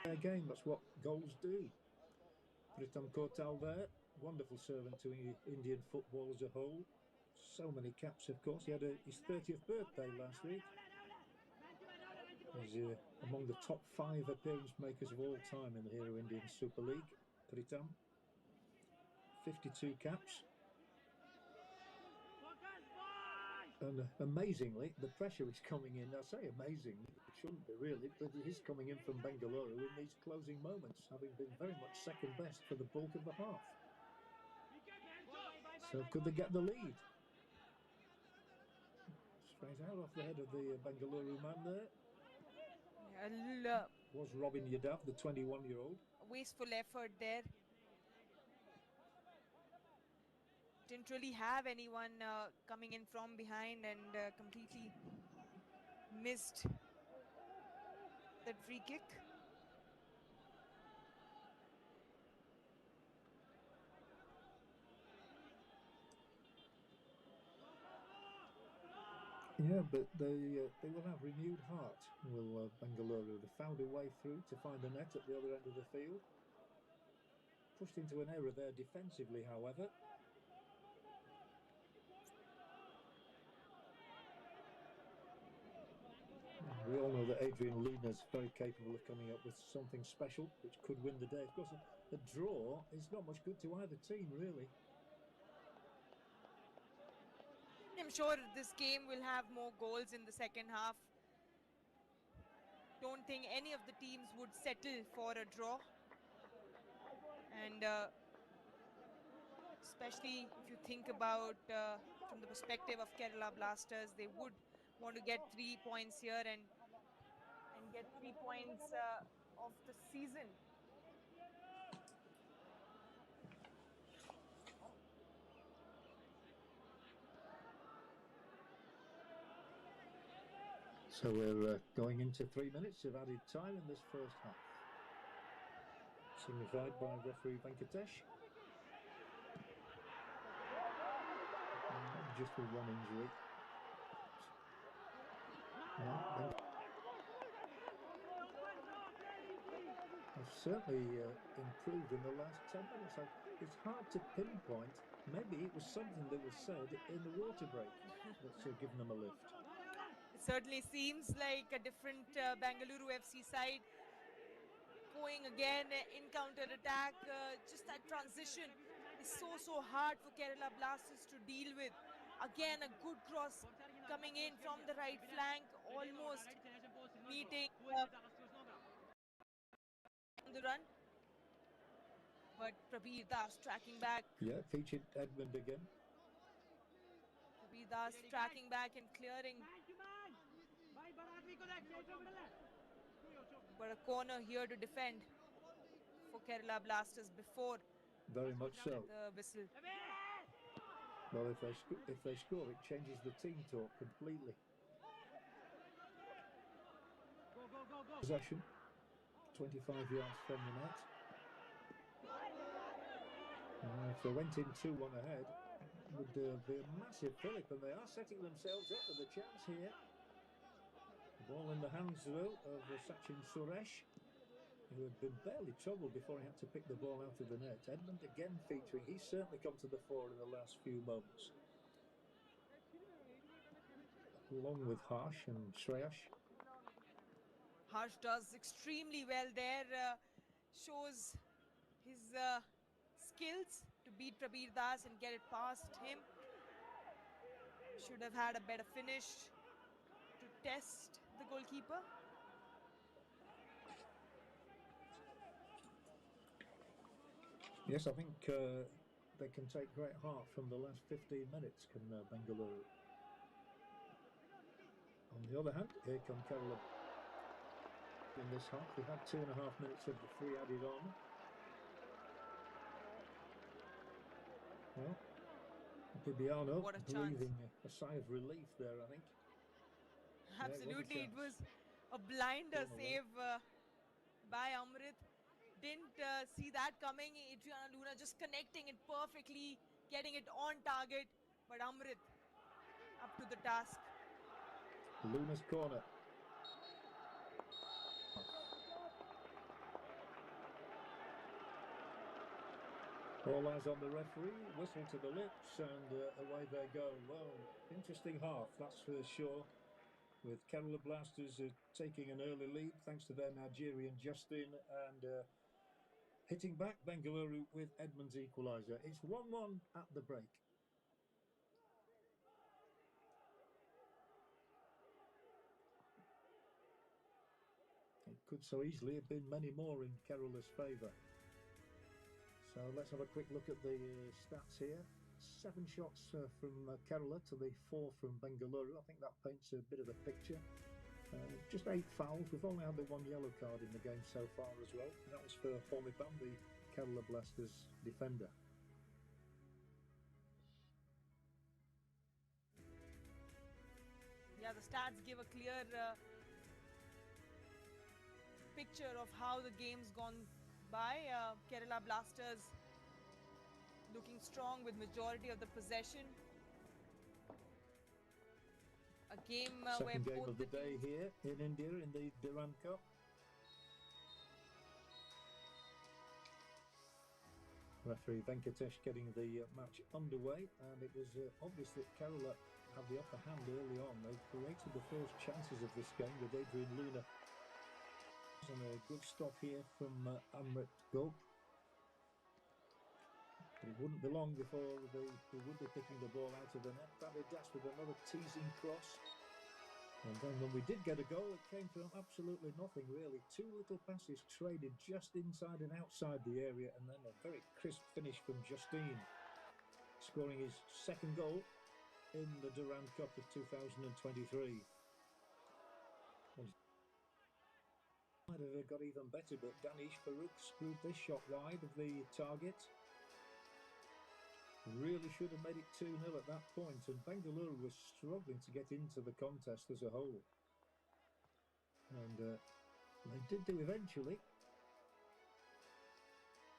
Again, that's what goals do. Pritam Kotal there, wonderful servant to Indian football as a whole. So many caps, of course. He had his 30th birthday last week. He's among the top 5 appearance makers of all time in the Hero Indian Super League. Pritam, 52 caps. And amazingly, the pressure is coming in. I say amazingly, it shouldn't be really, but it is coming in from Bengaluru in these closing moments, having been very much second best for the bulk of the half. So could they get the lead? Straight out off the head of the Bengaluru man there. Was Robin Yadav, the 21-year-old. Wasteful effort there. Didn't really have anyone coming in from behind, and completely missed that free kick. Yeah, but they will have renewed heart, will Bengaluru. They found a way through to find the net at the other end of the field. Pushed into an error there defensively, however. We all know that Adrian Lina's very capable of coming up with something special which could win the day. Of course, a draw is not much good to either team, really. I'm sure this game will have more goals in the second half. Don't think any of the teams would settle for a draw. And especially if you think about from the perspective of Kerala Blasters, they would want to get 3 points here and get 3 points of the season. So we're going into 3 minutes of added time in this first half. Signified by referee Venkatesh. Just with one injury. They've certainly improved in the last 10 minutes. It's hard to pinpoint. Maybe it was something that was said in the water break that's given them a lift. It certainly seems like a different Bengaluru FC side going again in counter-attack. Just that transition is so hard for Kerala Blasters to deal with. Again, a good cross coming in from the right flank, almost meeting on the run. But Prabir Das tracking back. Yeah, featured Edmund again. Prabir Das tracking back and clearing. But a corner here to defend for Kerala Blasters before very much so the whistle. Well, if they score, it changes the team talk completely. Possession, 25 yards from the net. If they went in 2-1 ahead, it would be a massive fillip, and they are setting themselves up with a chance here. Ball in the hands, though, of Sachin Suresh, who had been barely troubled before he had to pick the ball out of the net. Edmund again featuring. He's certainly come to the fore in the last few moments. Along with Harsh and Shreyash. Harsh does extremely well there. Shows his skills to beat Prabir Das and get it past him. Should have had a better finish to test the goalkeeper. Yes, I think they can take great heart from the last 15 minutes, can Bengaluru. On the other hand, here come Kerala. In this half, we had 2.5 minutes of the free added on. Well, Bibiano breathing a sigh of relief there, I think. Absolutely, it was a blinder save by Amrit. Didn't see that coming. Adriana Luna just connecting it perfectly, getting it on target. But Amrit up to the task. Luna's corner. All eyes on the referee, whistle to the lips, and away they go. Well, interesting half, that's for sure. With Kerala Blasters taking an early lead thanks to their Nigerian Justin, and hitting back Bengaluru with Edmund's equaliser. It's 1-1 at the break. It could so easily have been many more in Kerala's favour. So let's have a quick look at the stats here. 7 shots from Kerala to the 4 from Bengaluru. I think that paints a bit of a picture. Just 8 fouls. We've only had the 1 yellow card in the game so far as well. And that was for Homipan, the Kerala Blasters defender. Yeah, the stats give a clear picture of how the game's gone by. Kerala Blasters looking strong with majority of the possession. A game Second where game both of the day here in India in the Durandcup. Referee Venkatesh getting the match underway, and it was obvious that Kerala had the upper hand early on. They created the first chances of this game with Adrian Luna. And a good stop here from Amrit Gulp. But it wouldn't be long before they would be picking the ball out of the net. Babidas with another teasing cross. And then when we did get a goal, it came from absolutely nothing really. 2 little passes traded just inside and outside the area, and then a very crisp finish from Justine, scoring his 2nd goal in the Durand Cup of 2023. Might have got even better, but Danish Farouk screwed this shot wide of the target. Really should have made it 2-0 at that point, and Bengaluru was struggling to get into the contest as a whole. And they did do eventually.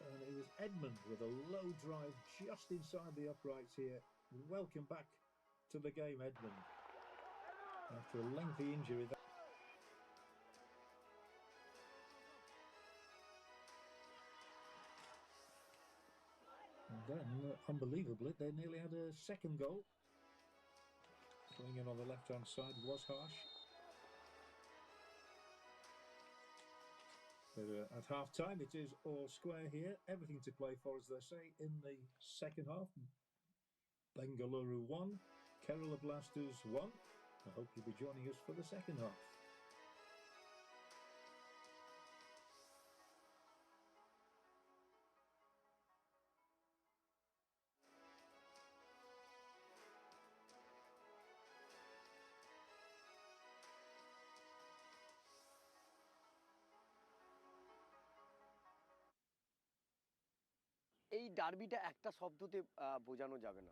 And it was Edmund with a low drive just inside the uprights here. Welcome back to the game, Edmund. After a lengthy injury. And then, unbelievably, they nearly had a 2nd goal. Going in on the left-hand side was harsh. But at half-time, it is all square here. Everything to play for, as they say, in the 2nd half. Bengaluru 1, Kerala Blasters 1. I hope you'll be joining us for the 2nd half. এই ডার্বিটা একটা শব্দতে বোঝানো যাবে না।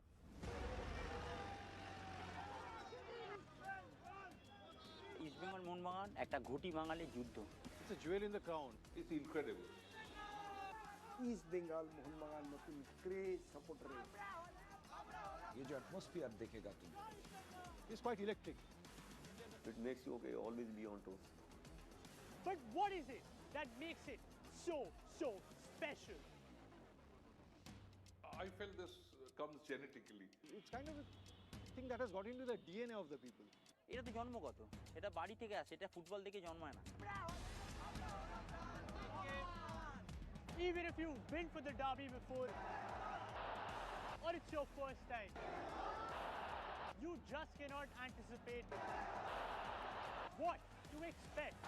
East Bengal Mohun Bagan একটা ঘুঁটি বাঙালি যুদ্ধ। It's a jewel in the crown. It's incredible. East Bengal Mohun Bagan নতুন craze supporter. ये जो एटमॉस्फेयर देखेगा तुम, it's quite electric. It makes you always be on toes. But what is it that makes it so special? I felt this comes genetically. It's kind of a thing that has got into the DNA of the people. এটা তো জন্মগত, এটা বাড়ি থেকে আসে, এটা football দেখে জন্মায় না। Even if you've been for the derby before, or it's your first time, you just cannot anticipate what to expect.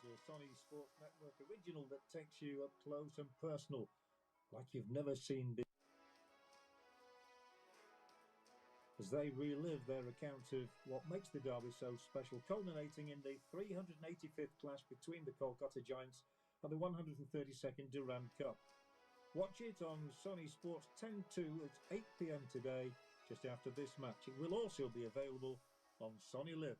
is a Sony Sports Network original that takes you up close and personal, like you've never seen before, as they relive their account of what makes the derby so special, culminating in the 385th clash between the Kolkata Giants and the 132nd Durandcup. Watch it on Sony Sports 10-2 at 8 p.m. today, just after this match. It will also be available on Sony Live.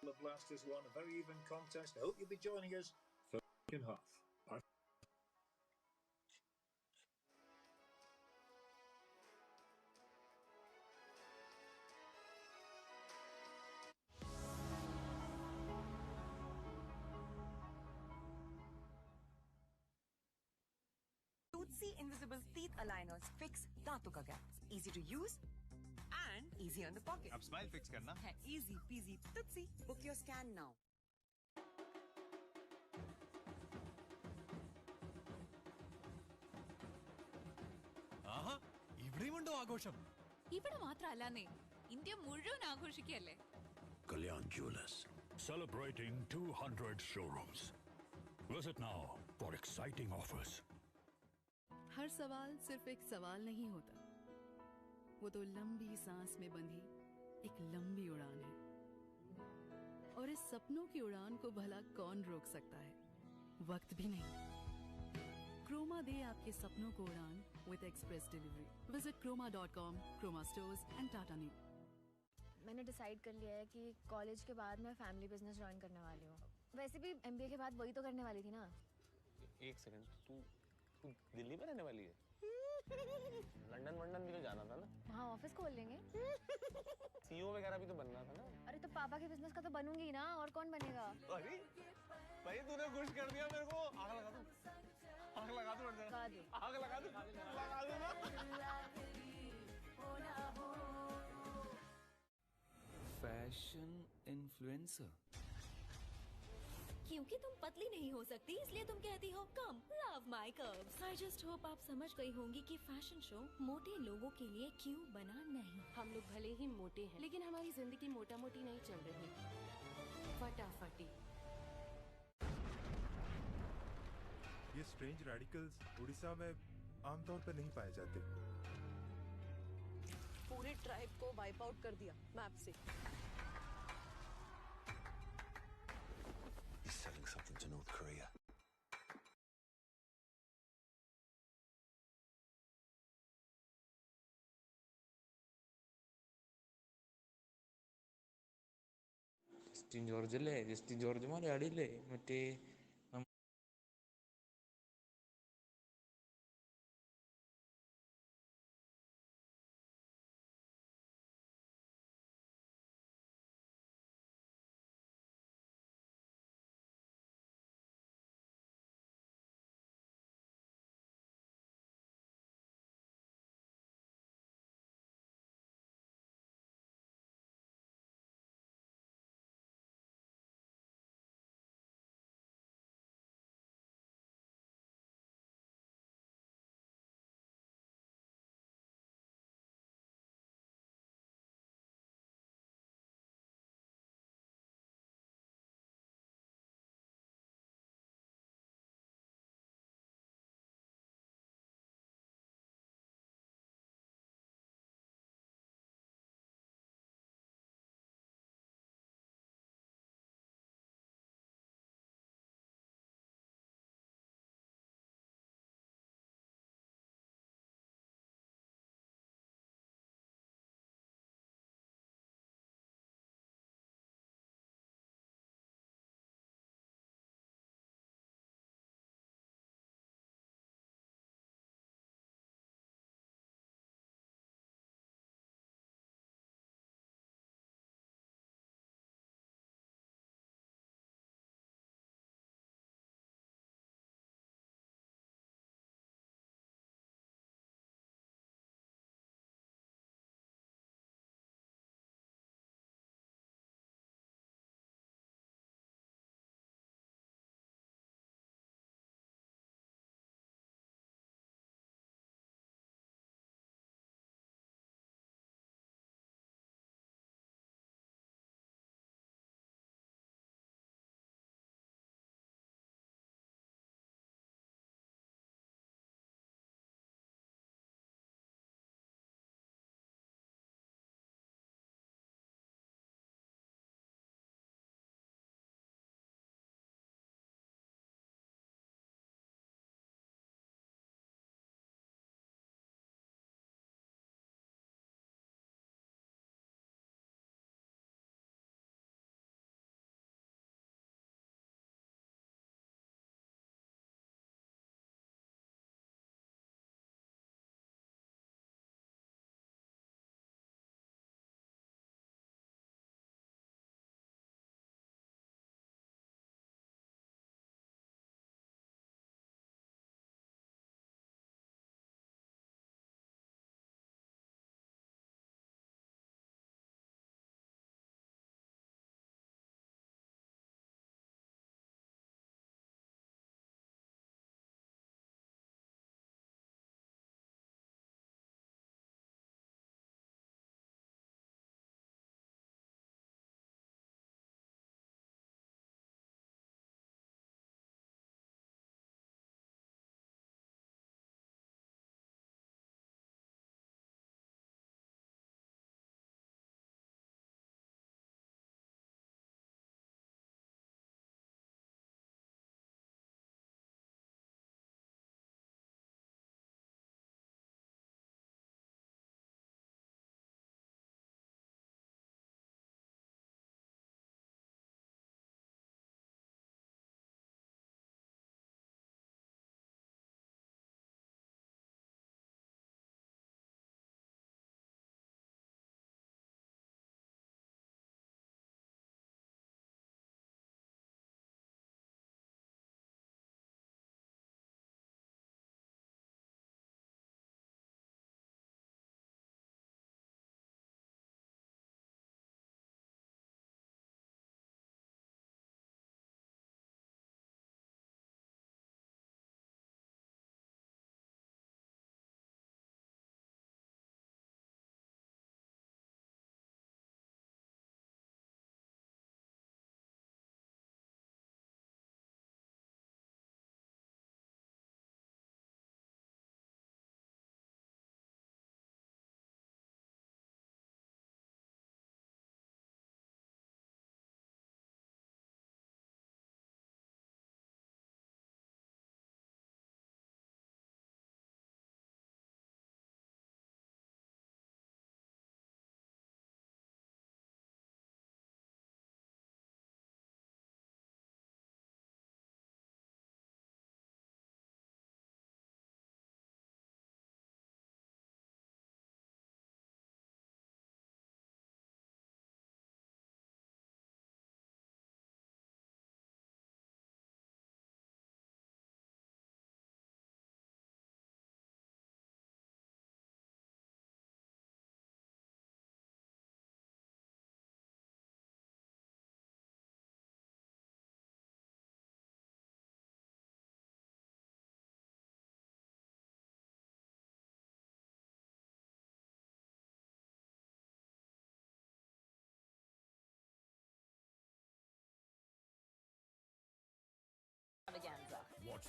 The Blasters won a very even contest. I hope you'll be joining us for the second half. Bye. Tutsi Invisible Teeth Aligners fix दांतों का gap. Easy to use and easy on the pocket. अब smile fix करना है easy peasy Tutsi. Book your scan now. ആഹാ ഇവിടെയുമുണ്ടോ ആഘോഷം ഇവിടെ മാത്രമല്ലാന്നേ India മുഴുവൻ ആഘോഷിക്കുകയല്ലേ Kalyan Jewelers, celebrating 200 showrooms. Visit now for exciting offers. हर सवाल सिर्फ एक सवाल नहीं होता वो तो लंबी सांस में बंधी एक लंबी उड़ान है और इस सपनों की उड़ान को भला कौन रोक सकता है वक्त भी नहीं क्रोमा दे आपके सपनों को उड़ान with express delivery. Visit croma.com, Croma stores and Tata Neu. मैंने डिसाइड कर लिया है कि कॉलेज के बाद मैं फैमिली बिजनेस ज्वाइन करने वाली हूँ। वैसे भी एमबीए के बाद वही तो करने वाली थी ना। एक सेकंड, तू दिल्ली में रहने वाली है? लंदन भी तो जाना था ना? वहाँ ऑफिस खोल लेंगे। सीईओ वगैरह भी तो बनना था ना? अरे तो पापा के बिजनेस का तो बनूंगी ना, और कौन बनेगा? अरे भाई तूने खुश कर दिया मेरे को। आग लगा दूं? आग लगा दूं? आग लगा दूं? लगा दूं ना? Fashion influencer. क्योंकि तुम पतली नहीं हो सकती इसलिए तुम कहती हो कम love my curves. I just hope आप समझ गई होंगी कि फैशन शो मोटे लोगों के लिए क्यों बना नहीं। हम लोग भले ही मोटे हैं लेकिन हमारी जिंदगी मोटा मोटी नहीं चल रही, फटाफटी। ये स्ट्रेंज रेडिकल्स उड़ीसा में आमतौर पर नहीं पाए जाते। पूरे ट्राइब को वाइप आउट कर दिया मैप से। He's selling something to North Korea. Justin George അല്ലേ? ജസ്റ്റിൻ ജോർജ് മലയാളി അല്ലേ? മറ്റേ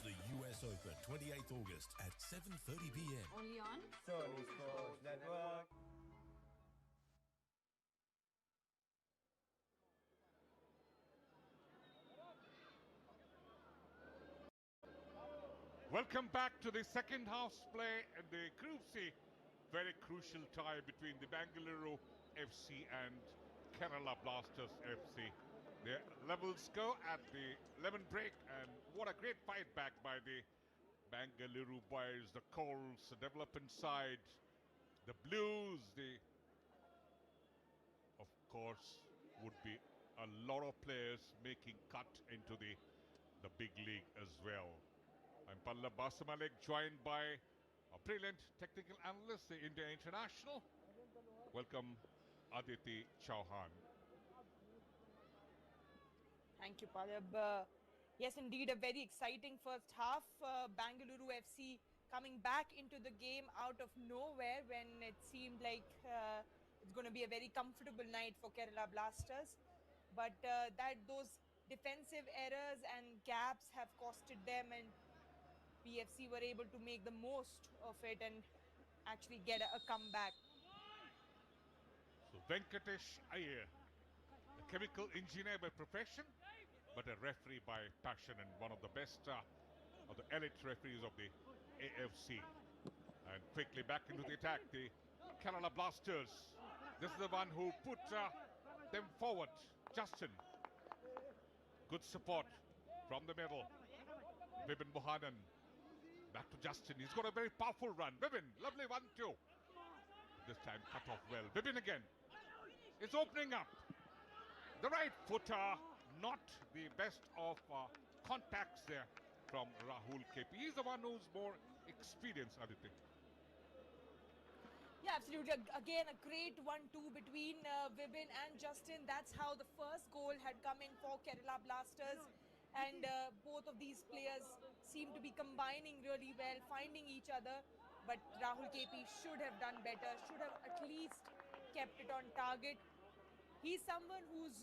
the US Open, 28th August at 7:30 p.m. Only on Sony Sports Network. Welcome back to the second half play in the Group C. Very crucial tie between the Bengaluru FC and Kerala Blasters FC. The levels go at the 11th break, and what a great fight back by the Bengaluru boys. The Colts, the development side, the Blues, of course, would be a lot of players making cut into the big league as well. I'm Pallab Basamalik, joined by a brilliant technical analyst, the India International. Welcome, Aditi Chauhan. Thank you, Pallab. Yes, indeed, a very exciting first half. Bengaluru FC coming back into the game out of nowhere when it seemed like it's going to be a very comfortable night for Kerala Blasters. But those defensive errors and gaps have costed them, and BFC were able to make the most of it and actually get a comeback. So Venkatesh Iyer, a chemical engineer by profession, but a referee by passion, and one of the best of the elite referees of the AFC. And quickly back into the attack, the Kerala Blasters. This is the one who put them forward. Justin. Good support from the middle. Vibin Mohanan. Back to Justin. He's got a very powerful run. Vibin, lovely 1-2. This time cut off well. Vibin again. It's opening up. The right footer. Not the best of contacts there from Rahul KP. He's the one who's more experienced, Aditi. Yeah, absolutely. Again, a great 1-2 between Vibin and Justin. That's how the first goal had come in for Kerala Blasters. And both of these players seem to be combining really well, finding each other. But Rahul KP should have done better, should have at least kept it on target. He's someone who's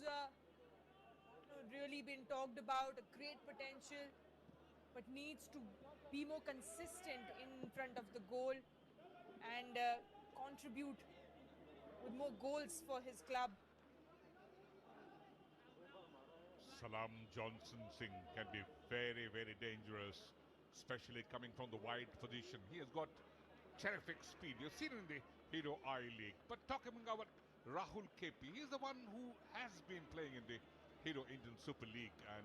really been talked about, a great potential, but needs to be more consistent in front of the goal and contribute with more goals for his club. Salam Johnson Singh can be very, very dangerous, especially coming from the wide position. He has got terrific speed. You've seen in the Hero I League. But talking about Rahul KP, he's the one who has been playing in the Hero Indian Super League and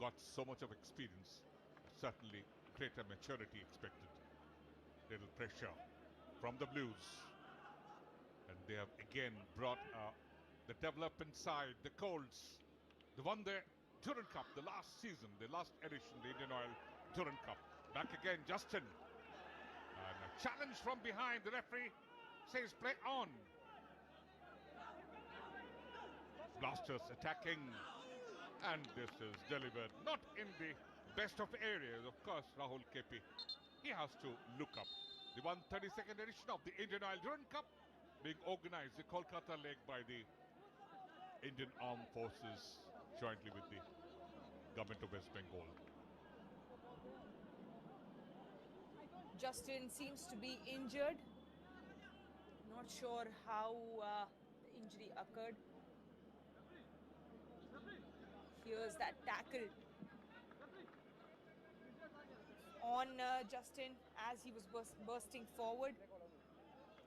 got so much of experience. Certainly greater maturity expected. Little pressure from the Blues. And they have again brought the development side, the Colts. They won the Durand Cup the last season, the last edition, the Indian Oil Durand Cup. Back again, Justin. And a challenge from behind. The referee says play on. Blasters attacking. And this is delivered. Not in the best of areas, of course, Rahul KP. He has to look up. The 132nd edition of the Indian Oil Durand Cup being organized, the Kolkata leg, by the Indian Armed Forces jointly with the government of West Bengal. Justin seems to be injured. Not sure how the injury occurred. Here's that tackle on Justin as he was bursting forward.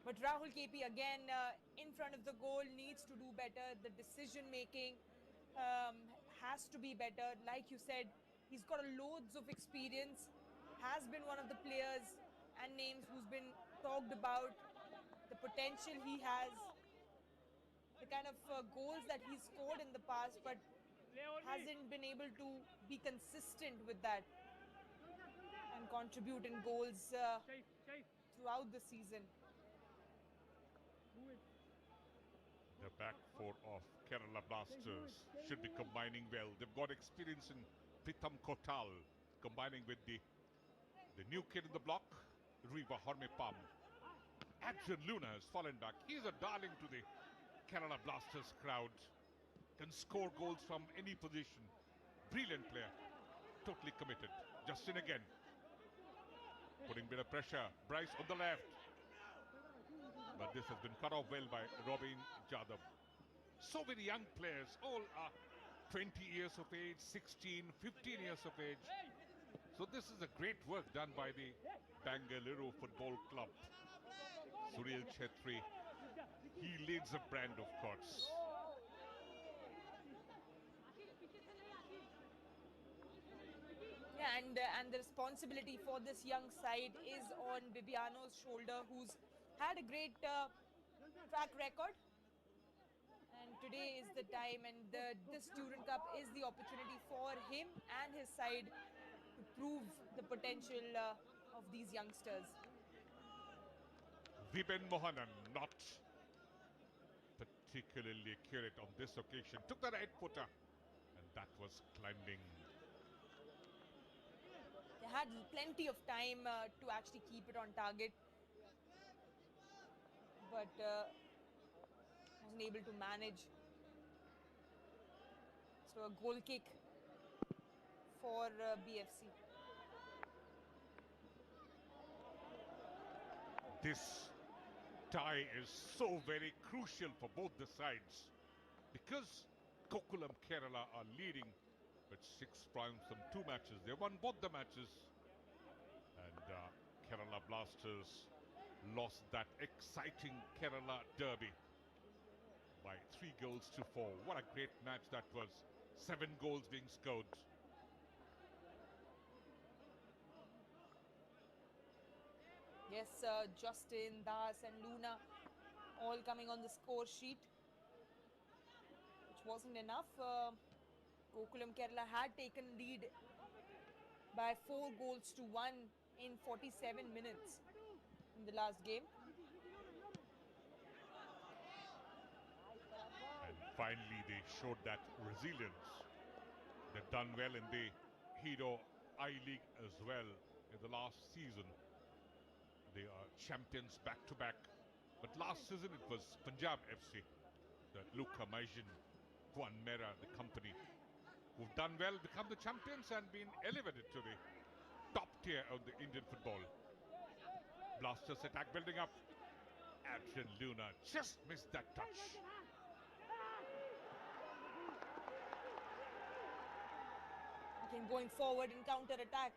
But Rahul KP again in front of the goal needs to do better. The decision making has to be better. Like you said, he's got loads of experience, has been one of the players and names who's been talked about, the potential he has, the kind of goals that he's scored in the past, but hasn't been able to be consistent with that and contribute in goals throughout the season. The back four of Kerala Blasters should be combining well. They've got experience in Pritham Kotal, combining with the new kid in the block, Riva Hormepam. Adrian Luna has fallen back. He's a darling to the Kerala Blasters crowd. Can score goals from any position. Brilliant player. Totally committed. Justin again. Putting a bit of pressure. Bryce on the left. But this has been cut off well by Robin Jadhav. So many young players, all are 20 years of age, 16, 15 years of age. So this is a great work done by the Bengaluru Football Club. Sunil Chhetri, he leads a brand, of course. Yeah, and the responsibility for this young side is on Bibiano's shoulder, who's had a great track record. And today is the time, and this Durand Cup is the opportunity for him and his side to prove the potential of these youngsters. Viben Mohanan, not particularly accurate on this occasion. Took the right footer, and that was climbing. They had plenty of time to actually keep it on target, but wasn't able to manage. So a goal kick for BFC. This tie is so very crucial for both the sides because Gokulam Kerala are leading with 6 points from 2 matches. They won both the matches, and Kerala Blasters lost that exciting Kerala derby by 3 goals to 4. What a great match that was. 7 goals being scored. Yes, Justin, Das and Luna all coming on the score sheet, which wasn't enough. Gokulam Kerala had taken lead by 4 goals to 1 in 47 minutes in the last game. And finally they showed that resilience. They've done well in the Hero I-League as well in the last season. They are champions back-to-back. But last season it was Punjab FC, the Luka Maijin, Juan Mera, the company, who've done well, become the champions and been elevated to the top tier of the Indian football. Blasters attack building up. Adrian Luna just missed that touch. Again, going forward in counter-attack.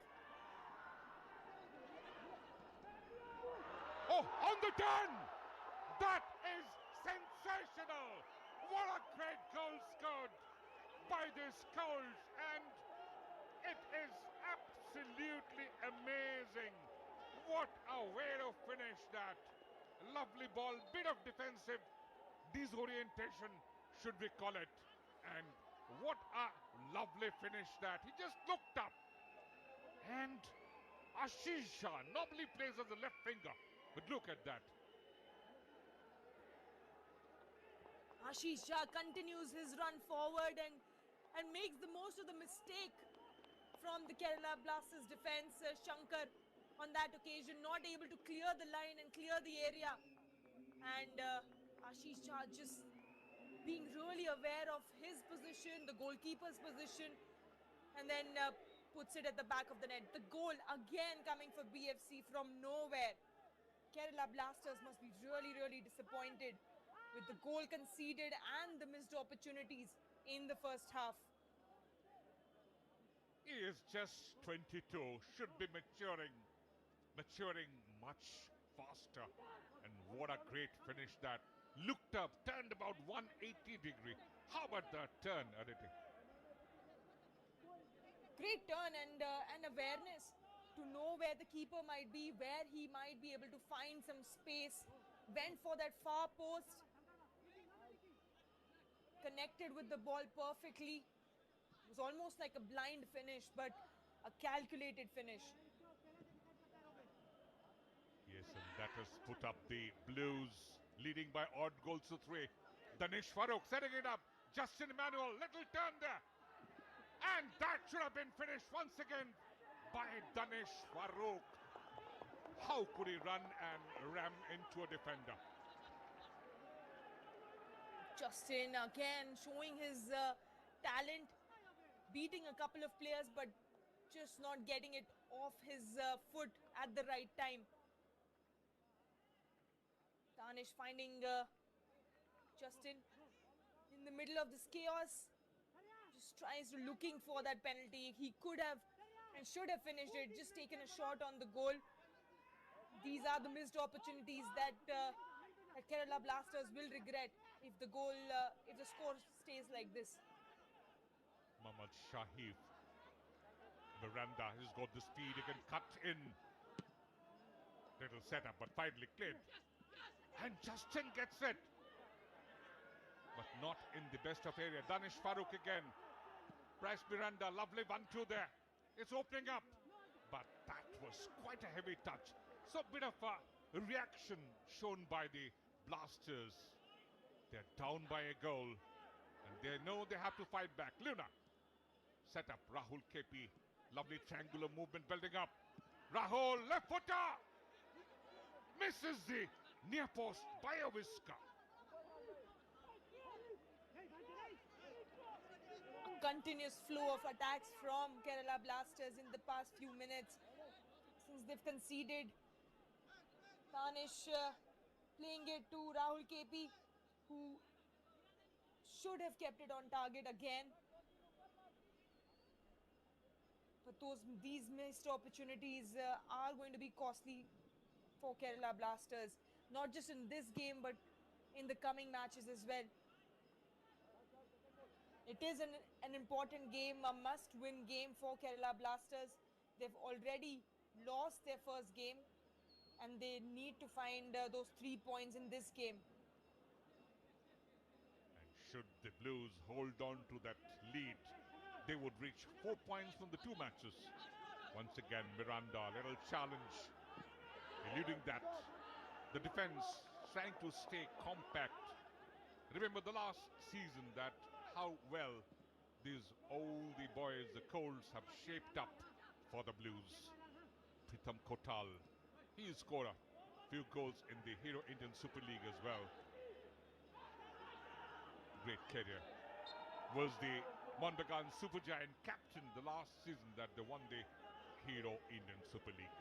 Oh, on the turn! That is sensational! What a great goal scored by the Skulls, and it is absolutely amazing. What a way to finish that. Lovely ball, bit of defensive disorientation, should we call it. And what a lovely finish that. He just looked up. And Ashish Shah normally plays as a left finger. But look at that. Ashish Shah continues his run forward and makes the most of the mistake from the Kerala Blasters defense. Shankar on that occasion not able to clear the line and clear the area. And Ashish Shah just being really aware of his position, the goalkeeper's position, and then puts it at the back of the net. The goal again coming for BFC from nowhere. Kerala Blasters must be really, really disappointed with the goal conceded and the missed opportunities in the first half. He is just 22, should be maturing much faster. And what a great finish that. Looked up, turned about 180 degree. How about that turn, Aditi? Great turn and awareness to know where the keeper might be, where he might be able to find some space. Went for that far post. Connected with the ball perfectly. It was almost like a blind finish, but a calculated finish. Yes, and that has put up the Blues, leading by odd goals to 3. Danish Farooq setting it up. Justin Emmanuel, little turn there. And that should have been finished once again by Danish Farooq. How could he run and ram into a defender? Justin again showing his talent, beating a couple of players, but just not getting it off his foot at the right time. Danish finding Justin in the middle of this chaos. Just tries to looking for that penalty. He could have and should have finished it, just taken a shot on the goal. These are the missed opportunities that that Kerala Blasters will regret if the score stays like this. Mohammad Shahif. Miranda has got the speed, he can cut in. Little setup, but finally cleared. And Justin gets it. But not in the best of area. Danish Farooq again. Bryce Miranda, lovely 1-2 there. It's opening up. But that was quite a heavy touch. So a bit of a reaction shown by the Blasters. They're down by a goal. And they know they have to fight back. Luna. Set up. Rahul KP. Lovely triangular movement building up. Rahul, left footer. Misses the near post by a whisker. A continuous flow of attacks from Kerala Blasters in the past few minutes since they've conceded. Danish playing it to Rahul KP, who should have kept it on target again. But these missed opportunities are going to be costly for Kerala Blasters, not just in this game but in the coming matches as well. It is an important game, a must-win game for Kerala Blasters. They've already lost their first game and they need to find those 3 points in this game. And should the Blues hold on to that lead, they would reach 4 points from the 2 matches. Once again, Miranda, little challenge, eluding that. The defense trying to stay compact. Remember the last season that how well these oldie boys, the Colts, have shaped up for the Blues. Pritam Kotal, he scored a few goals in the Hero Indian Super League as well. Great career. Was the Monbagan Supergiant captain the last season that they won the Hero Indian Super League.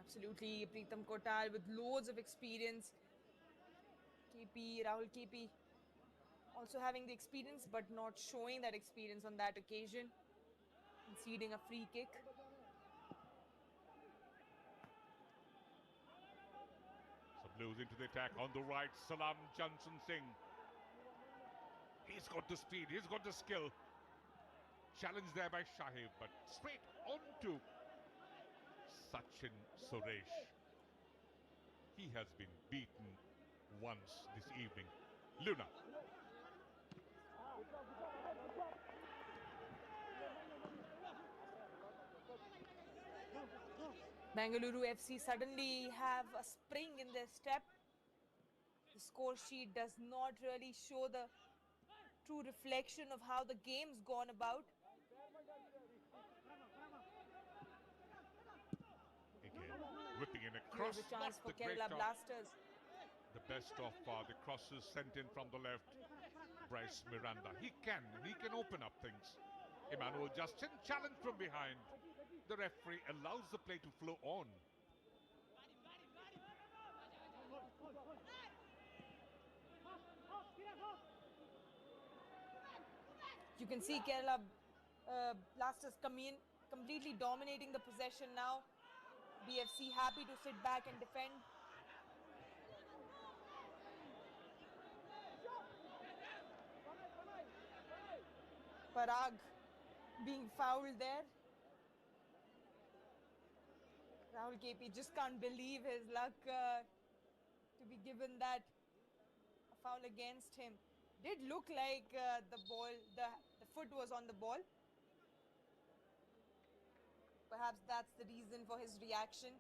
Absolutely, Pritam Kotal with loads of experience. Rahul KP also having the experience but not showing that experience on that occasion. Conceding a free kick. So Blues into the attack on the right. Salam Johnson Singh. He's got the speed, he's got the skill. Challenged there by Shahib, but straight onto Sachin Suresh. He has been beaten once this evening. Luna. Bengaluru FC suddenly have a spring in their step. The score sheet does not really show the true reflection of how the game's gone about. Again, whipping in across. Here's a chance for Not the great Kerala of Blasters. the best of the crosses sent in from the left. Bryce Miranda, he can open up things. Emmanuel Justin challenged from behind. The referee allows the play to flow on. You can see Kerala Blasters completely dominating the possession now. BFC happy to sit back and defend. Parag being fouled there. Rahul KP just can't believe his luck to be given that foul against him. Did look like the foot was on the ball. Perhaps that's the reason for his reaction.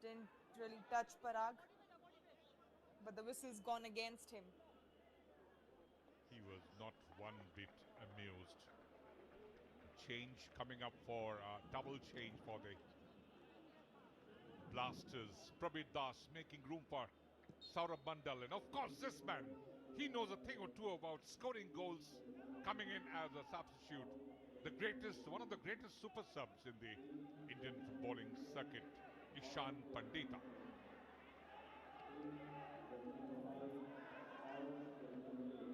Didn't really touch Parag, but the whistle's gone against him. He was not one bit amused. Change coming up for double change for the Blasters. Prabir Das making room for Saurabh Mandal, and of course this man, He knows a thing or two about scoring goals, coming in as a substitute. The greatest, one of the greatest super subs in the Indian footballing circuit, Ishan Pandita.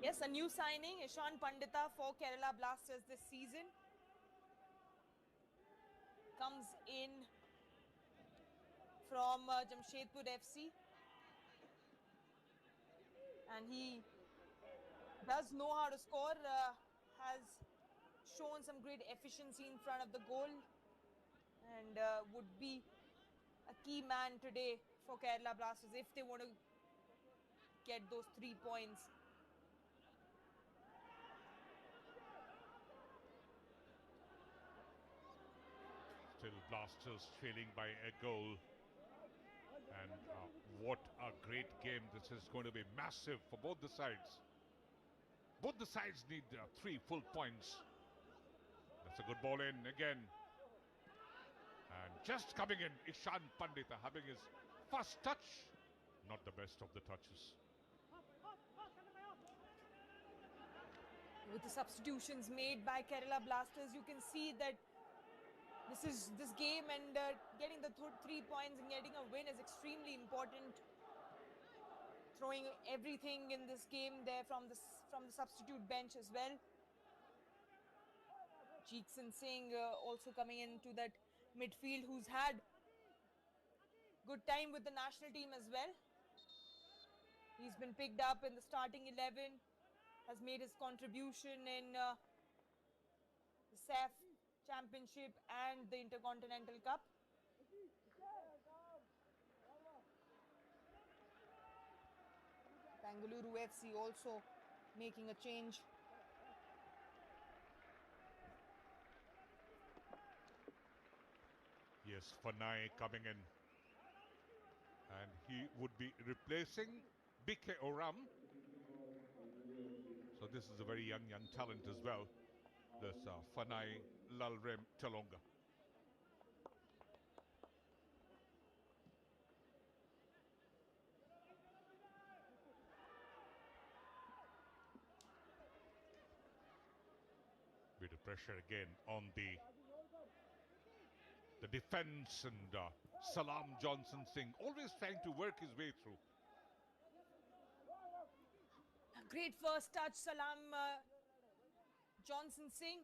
Yes, a new signing, Ishan Pandita for Kerala Blasters this season. Comes in from Jamshedpur FC. And he does know how to score, has shown some great efficiency in front of the goal, and would be a key man today for Kerala Blasters if they want to get those 3 points. Still Blasters trailing by a goal. And what a great game. This is going to be massive for both the sides. Both the sides need 3 full points. That's a good ball in again. And just coming in, Ishan Pandita having his first touch. Not the best of the touches. With the substitutions made by Kerala Blasters, you can see that this game and getting the 3 points and getting a win is extremely important. Throwing everything in this game there from the substitute bench as well. Jeekson Singh also coming into that midfield, who's had good time with the national team as well. He's been picked up in the starting 11, has made his contribution in the SAF Championship and the Intercontinental Cup. Bengaluru FC also making a change. Yes, Fanai coming in. And he would be replacing BK Oram. So this is a very young talent as well. This Fanai Lalrem Talonga. Bit of pressure again on the defense, and Salam Johnson Singh always trying to work his way through. Great first touch, Salam Johnson Singh.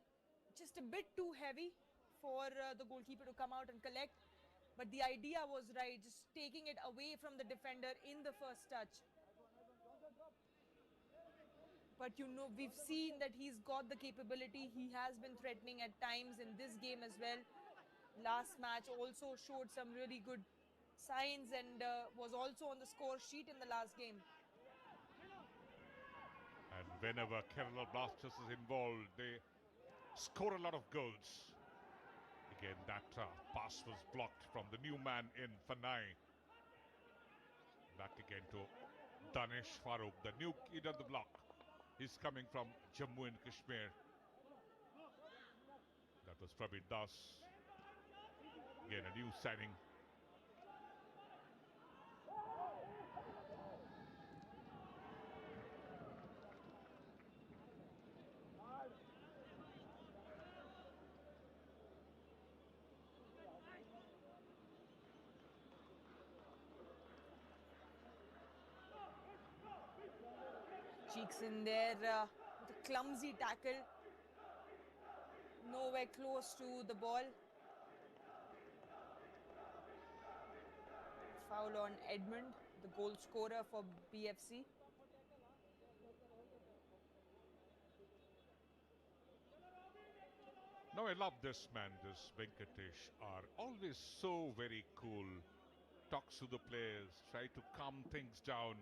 Just a bit too heavy for the goalkeeper to come out and collect. But the idea was right, just taking it away from the defender in the first touch. But you know, we've seen that he's got the capability. He has been threatening at times in this game as well. Last match also showed some really good signs and was also on the score sheet in the last game. And whenever Kerala Blasters is involved, they score a lot of goals. Again, that pass was blocked from the new man in Fanai. Back again to Danish Farooq, the new kid on the block. He's coming from Jammu and Kashmir. That was Prabir Das. Again, a new signing. Cheeks in there with a clumsy tackle. Nowhere close to the ball. Foul on Edmund, the goal scorer for BFC. Now I love this man, this Venkatesh, are always so very cool. Talks to the players, try to calm things down.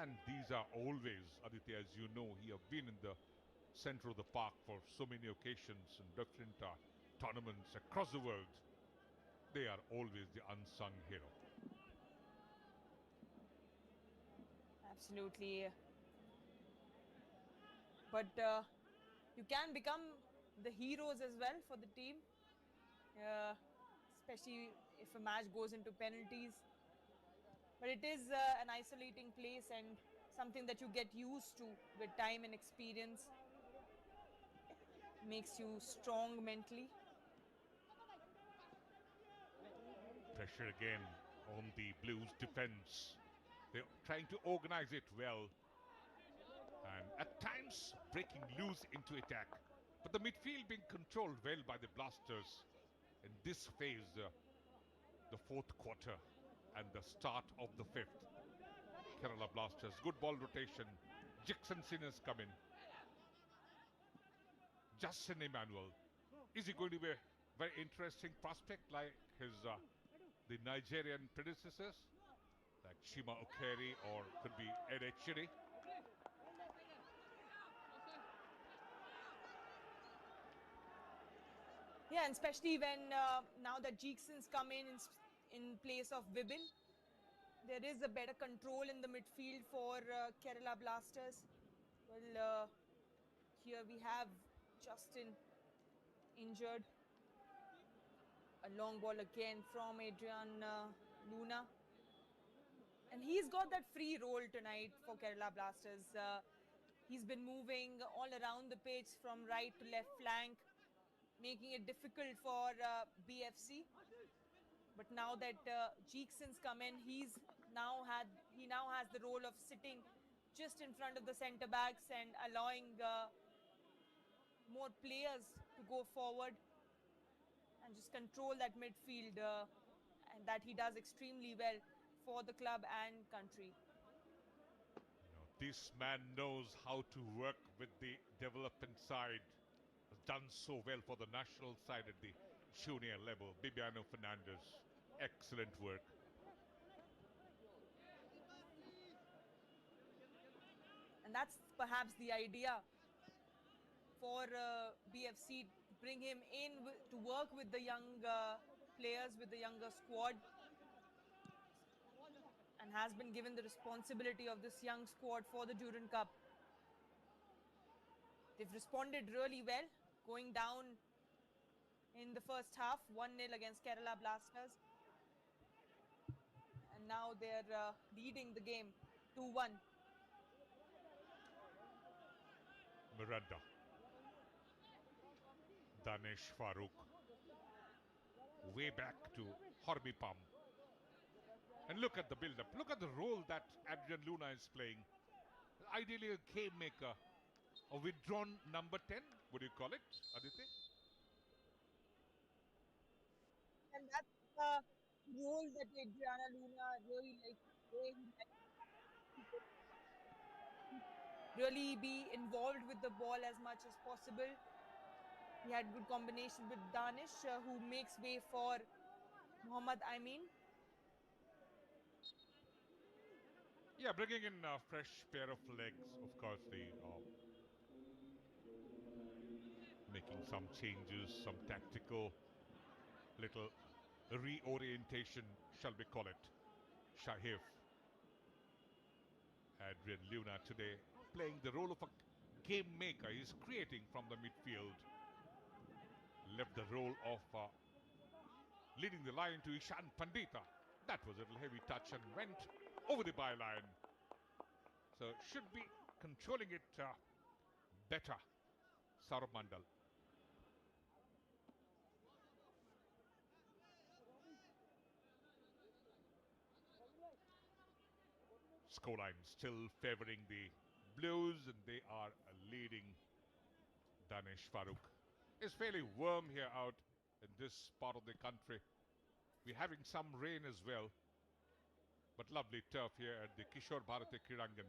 And these are always, Aditya, as you know, he have been in the center of the park for so many occasions in different tournaments across the world. They are always the unsung hero. Absolutely. But you can become the heroes as well for the team, especially if a match goes into penalties. But it is an isolating place, and something that you get used to with time and experience. Makes you strong mentally. Pressure again on the Blues defense. They're trying to organize it well. And at times breaking loose into attack. But the midfield being controlled well by the Blasters in this phase, the fourth quarter and the start of the fifth. Kerala Blasters, good ball rotation. Jackson Sinners come in. Justin Emmanuel. Is he going to be a very interesting prospect like his the Nigerian predecessors? Like Chima Okeri or could be Ed Echiri? Yeah, and especially when now that Jackson's come in place of Vibin, there is a better control in the midfield for Kerala Blasters. Well, here we have Justin injured. A long ball again from Adrian Luna. And he's got that free role tonight for Kerala Blasters. He's been moving all around the pitch from right to left flank, making it difficult for BFC. But now that Jackson's come in, he now has the role of sitting just in front of the centre backs and allowing more players to go forward and just control that midfield, and that he does extremely well for the club and country. This man knows how to work with the development side. Has done so well for the national side at the junior level. Bibiano Fernandez, excellent work. And that's perhaps the idea for BFC, bring him in to work with the young players, with the younger squad, and has been given the responsibility of this young squad for the Durand Cup. They've responded really well, going down in the first half, 1-0 against Kerala Blasters. And now they're leading the game 2-1. Miranda. Danesh Farooq. Way back to Horbipam. And look at the build-up. Look at the role that Adrian Luna is playing. Ideally a game maker. A withdrawn number 10, would you call it, Aditi? And that's the role that Adriana Luna really likes to play. Really be involved with the ball as much as possible. He had good combination with Danish, who makes way for Mohammad Amin. Yeah, bringing in a fresh pair of legs, of course, the making some changes, some tactical little reorientation, shall we call it. Shahif. Adrian Luna today playing the role of a game maker. He's creating from the midfield. Left the role of leading the line to Ishan Pandita. That was a little heavy touch and went over the byline. So should be controlling it better. Saurabh Mandal. Scoreline still favoring the Blues, and they are leading. Danesh Farooq is fairly warm here out in this part of the country. We're having some rain as well, but lovely turf here at the Kishore Bharati Kridangan.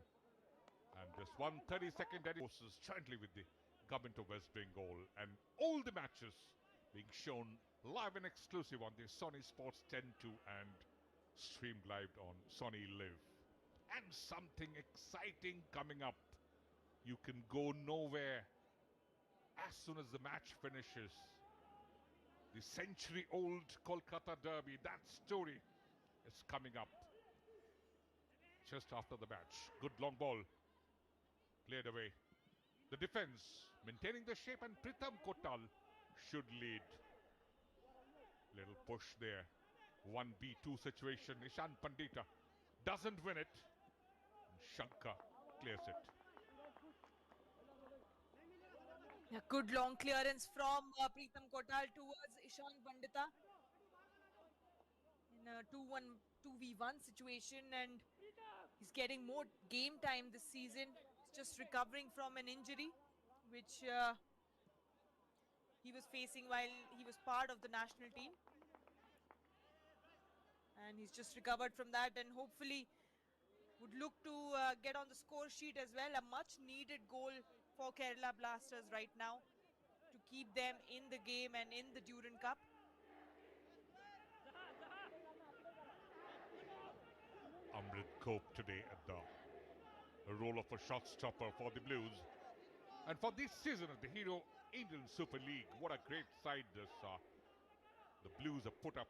And just 132nd edition jointly with the government of West Bengal, and all the matches being shown live and exclusive on the Sony Sports 10.2 and streamed live on Sony Live. And something exciting coming up. You can go nowhere as soon as the match finishes. The century-old Kolkata derby, that story is coming up just after the match. Good long ball. Cleared away. The defense maintaining the shape, and Pritham Kotal should lead. Little push there. 1v2 situation. Ishan Pandita doesn't win it. Shankar clears it. A good long clearance from Preetham Kotal towards Ishan Pandita in a 2v1 situation, and he's getting more game time this season. He's just recovering from an injury which he was facing while he was part of the national team, and he's just recovered from that and hopefully would look to get on the score sheet as well. A much needed goal for Kerala Blasters right now to keep them in the game and in the Durand Cup. Amrit Cope today at the role of a shot stopper for the Blues. And for this season of the Hero Indian Super League, what a great side this the Blues have put up.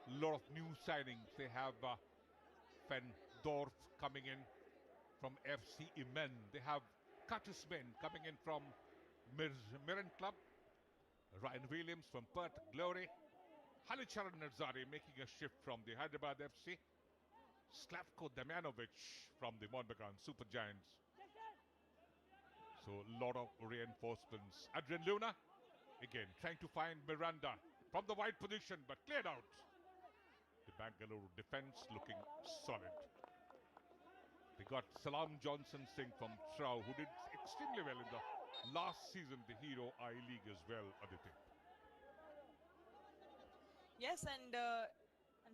A lot of new signings. They have Van Dorf coming in from FC Imen. They have Curtis Men coming in from Mirren Club. Ryan Williams from Perth Glory. Halicharan Narzari making a shift from the Hyderabad FC. Slavko Damjanovic from the Monbegan Super Giants. So a lot of reinforcements. Adrian Luna again trying to find Miranda from the wide position but cleared out. The Bengaluru defense looking solid. They got Salam Johnson Singh from Trau, who did extremely well in the last season, the Hero I-League as well, Aditi. Yes, and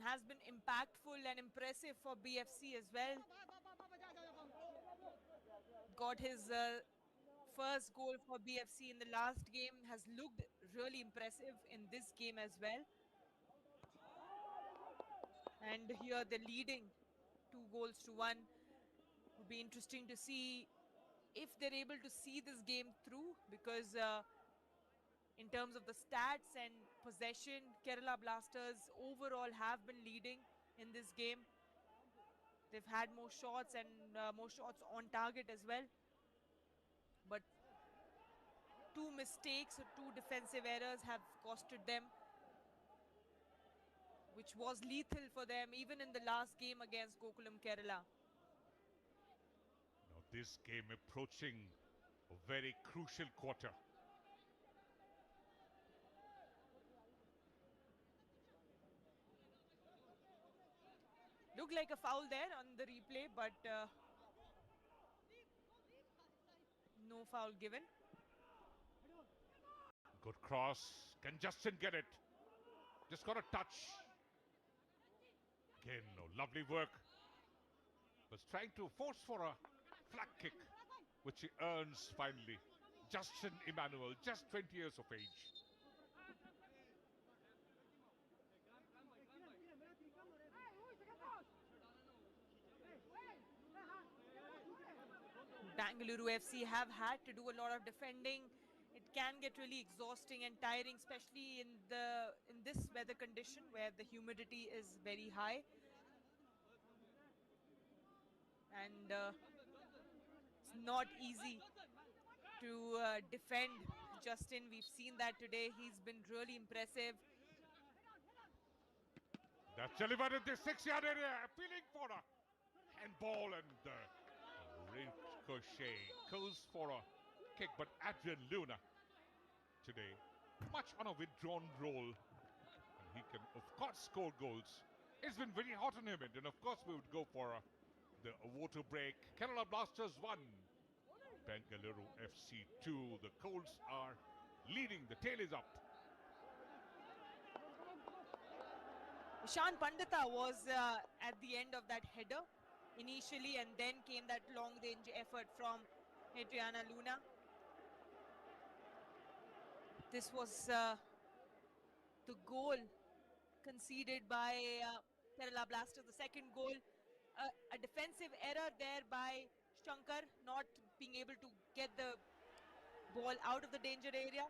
has been impactful and impressive for BFC as well. Got his first goal for BFC in the last game, has looked really impressive in this game as well. And here they're leading 2-1. Would be interesting to see if they're able to see this game through, because in terms of the stats and possession, Kerala Blasters overall have been leading in this game. They've had more shots and more shots on target as well. But 2 mistakes or 2 defensive errors have costed them, which was lethal for them even in the last game against Gokulam Kerala. Now this game approaching a very crucial quarter. Looked like a foul there on the replay, but no foul given. Good cross. Can Justin get it? Just got a touch. Again, no, lovely work. Was trying to force for a flat kick, which he earns finally. Justin Emmanuel, just 20 years of age. Bengaluru FC have had to do a lot of defending. It can get really exhausting and tiring, especially in this weather condition where the humidity is very high. And it's not easy to defend Justin. We've seen that today. He's been really impressive. That's delivered in the 6-yard area, appealing for a handball, and ricochet goes for a kick, but Adrian Luna today much on a withdrawn role, and he can of course score goals. It's been very hot and humid, and of course we would go for the water break. Kerala Blasters 1, Bengaluru FC 2. The Colts are leading, the tail is up. Ishan Pandita was at the end of that header initially, and then came that long range effort from Adriana Luna. This was the goal conceded by Kerala Blasters, the second goal. A defensive error there by Shankar, not being able to get the ball out of the danger area.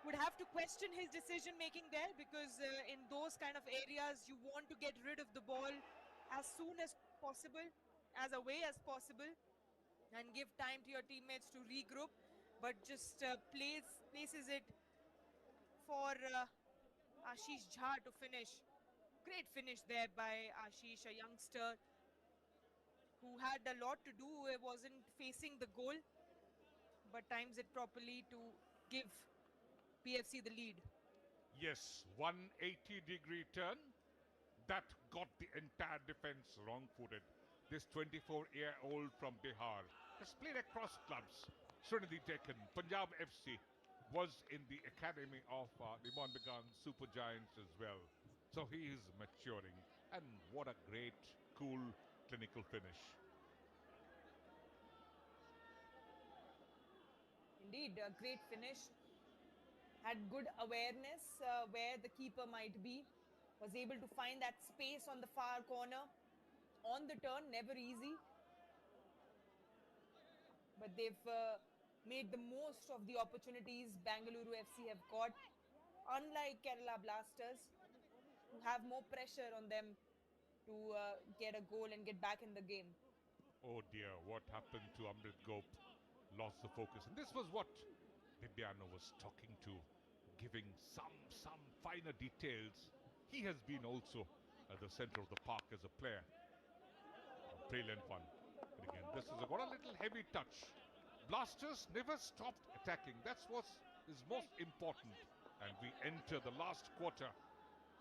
Would have to question his decision making there, because in those kind of areas you want to get rid of the ball as soon as possible, as away as possible, and give time to your teammates to regroup, but just places it for Ashish Jha to finish. Great finish there by Ashish, a youngster who had a lot to do, wasn't facing the goal, but times it properly to give PFC the lead. Yes, 180-degree turn. That got the entire defense wrong-footed. This 24-year-old from Bihar has played across clubs. Srinidhi Deccan, Punjab FC, was in the academy of the Monbegan Super Giants as well. So he is maturing. And what a great, cool, clinical finish. Indeed, a great finish. Had good awareness where the keeper might be. Was able to find that space on the far corner. On the turn, never easy. But they've made the most of the opportunities Bengaluru FC have got. Unlike Kerala Blasters, who have more pressure on them to get a goal and get back in the game. Oh dear, what happened to Amrit Gop? Lost the focus. And this was what Bibiano was talking to, giving some finer details. He has been also at the center of the park as a player. Brilliant one. But again, this has got a little heavy touch. Blasters never stopped attacking. That's what is most important. And we enter the last quarter,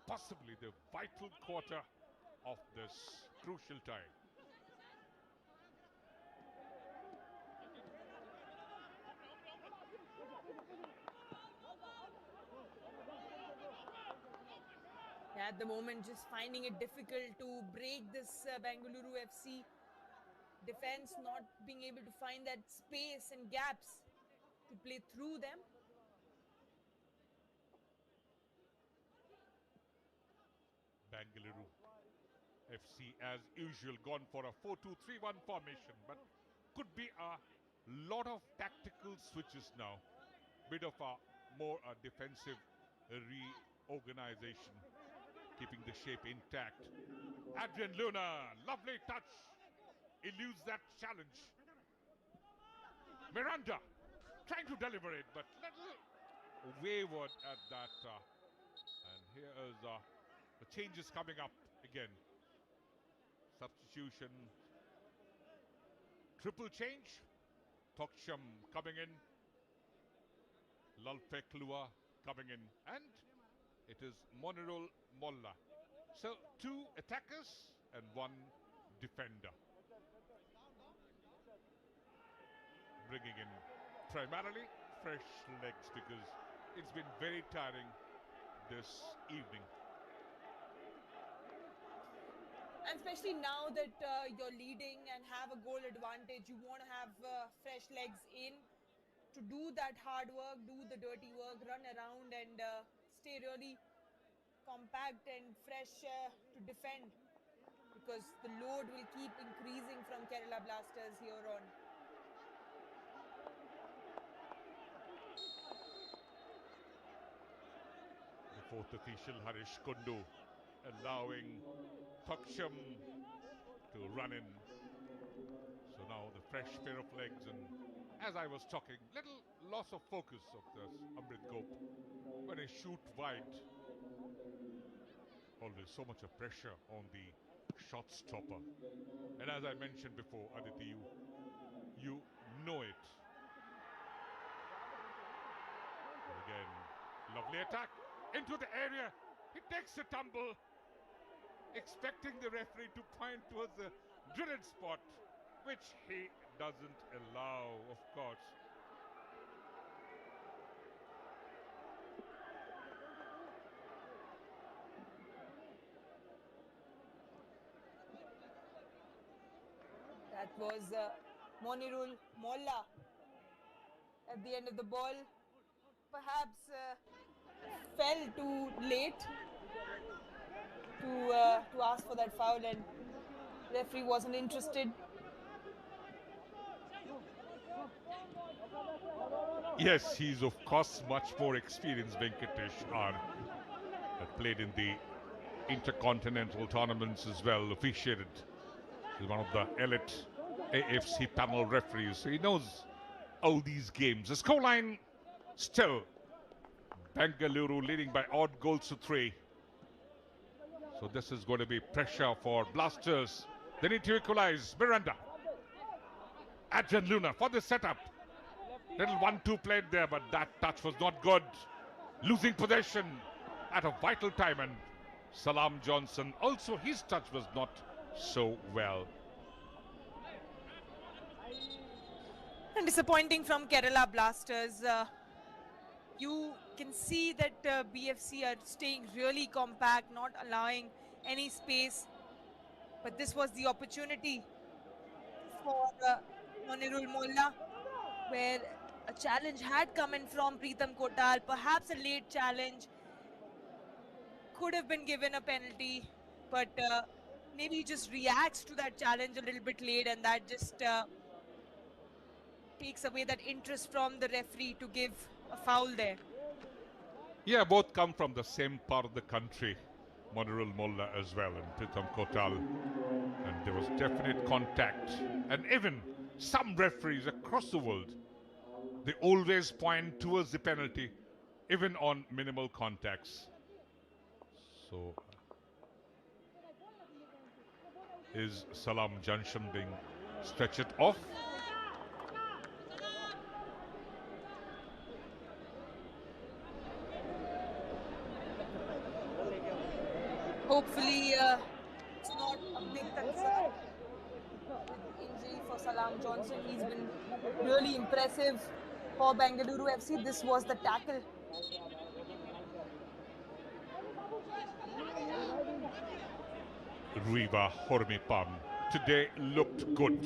possibly the vital quarter of this crucial time. At the moment, just finding it difficult to break this Bengaluru FC defense, not being able to find that space and gaps to play through them. Bengaluru FC, as usual, gone for a 4-2-3-1 formation, but could be a lot of tactical switches now. Bit of a more defensive reorganization, keeping the shape intact. Adrian Luna, lovely touch, eludes that challenge. Miranda trying to deliver it, but little wayward at that. And here is the changes coming up again. Substitution, triple change. Toksham coming in, Lalfek Lua coming in, and it is Monirul Molla. So 2 attackers and 1 defender. Bringing in primarily fresh legs because it's been very tiring this evening. And especially now that you're leading and have a goal advantage, you want to have fresh legs in to do that hard work, do the dirty work, run around and stay really compact and fresh to defend, because the load will keep increasing from Kerala Blasters here on. The 4th official, Harish Kundu, allowing Toksham to run in. So now the fresh pair of legs, and as I was talking, little loss of focus of this Amrit Gop. When they shoot wide, always so much of pressure on the shot stopper. And as I mentioned before, Aditi, you know it. And again, lovely attack into the area. He takes a tumble, expecting the referee to point towards the drilled spot, which he doesn't allow, of course. That was Monirul Molla at the end of the ball. Perhaps fell too late to ask for that foul, and referee wasn't interested. Yes, he's of course much more experienced. Venkatesh R had played in the intercontinental tournaments as well, officiated. He's one of the elite AFC panel referees, so he knows all these games. The scoreline still Bengaluru leading by odd goals to 3. So this is going to be pressure for Blasters They need to equalize. Miranda. Adrian Luna for the setup. Little 1-2 played there, but that touch was not good. Losing possession at a vital time, and Salam Johnson also, his touch was not so well. And disappointing from Kerala Blasters. You can see that BFC are staying really compact, not allowing any space. But this was the opportunity for Monirul Molla, where a challenge had come in from Pritam Kotal, perhaps a late challenge. Could have been given a penalty, but maybe he just reacts to that challenge a little bit late, and that just takes away that interest from the referee to give a foul there. Yeah, both come from the same part of the country. Monirul Molla as well, and Pritam Kotal. And there was definite contact. And even some referees across the world, they always point towards the penalty, even on minimal contacts. So, is Salam Johnson being stretched off? Hopefully, it's not a big concern with injury for Salam Johnson. He's been really impressive for Bengaluru FC. This was the tackle. Riva Hormipam today looked good.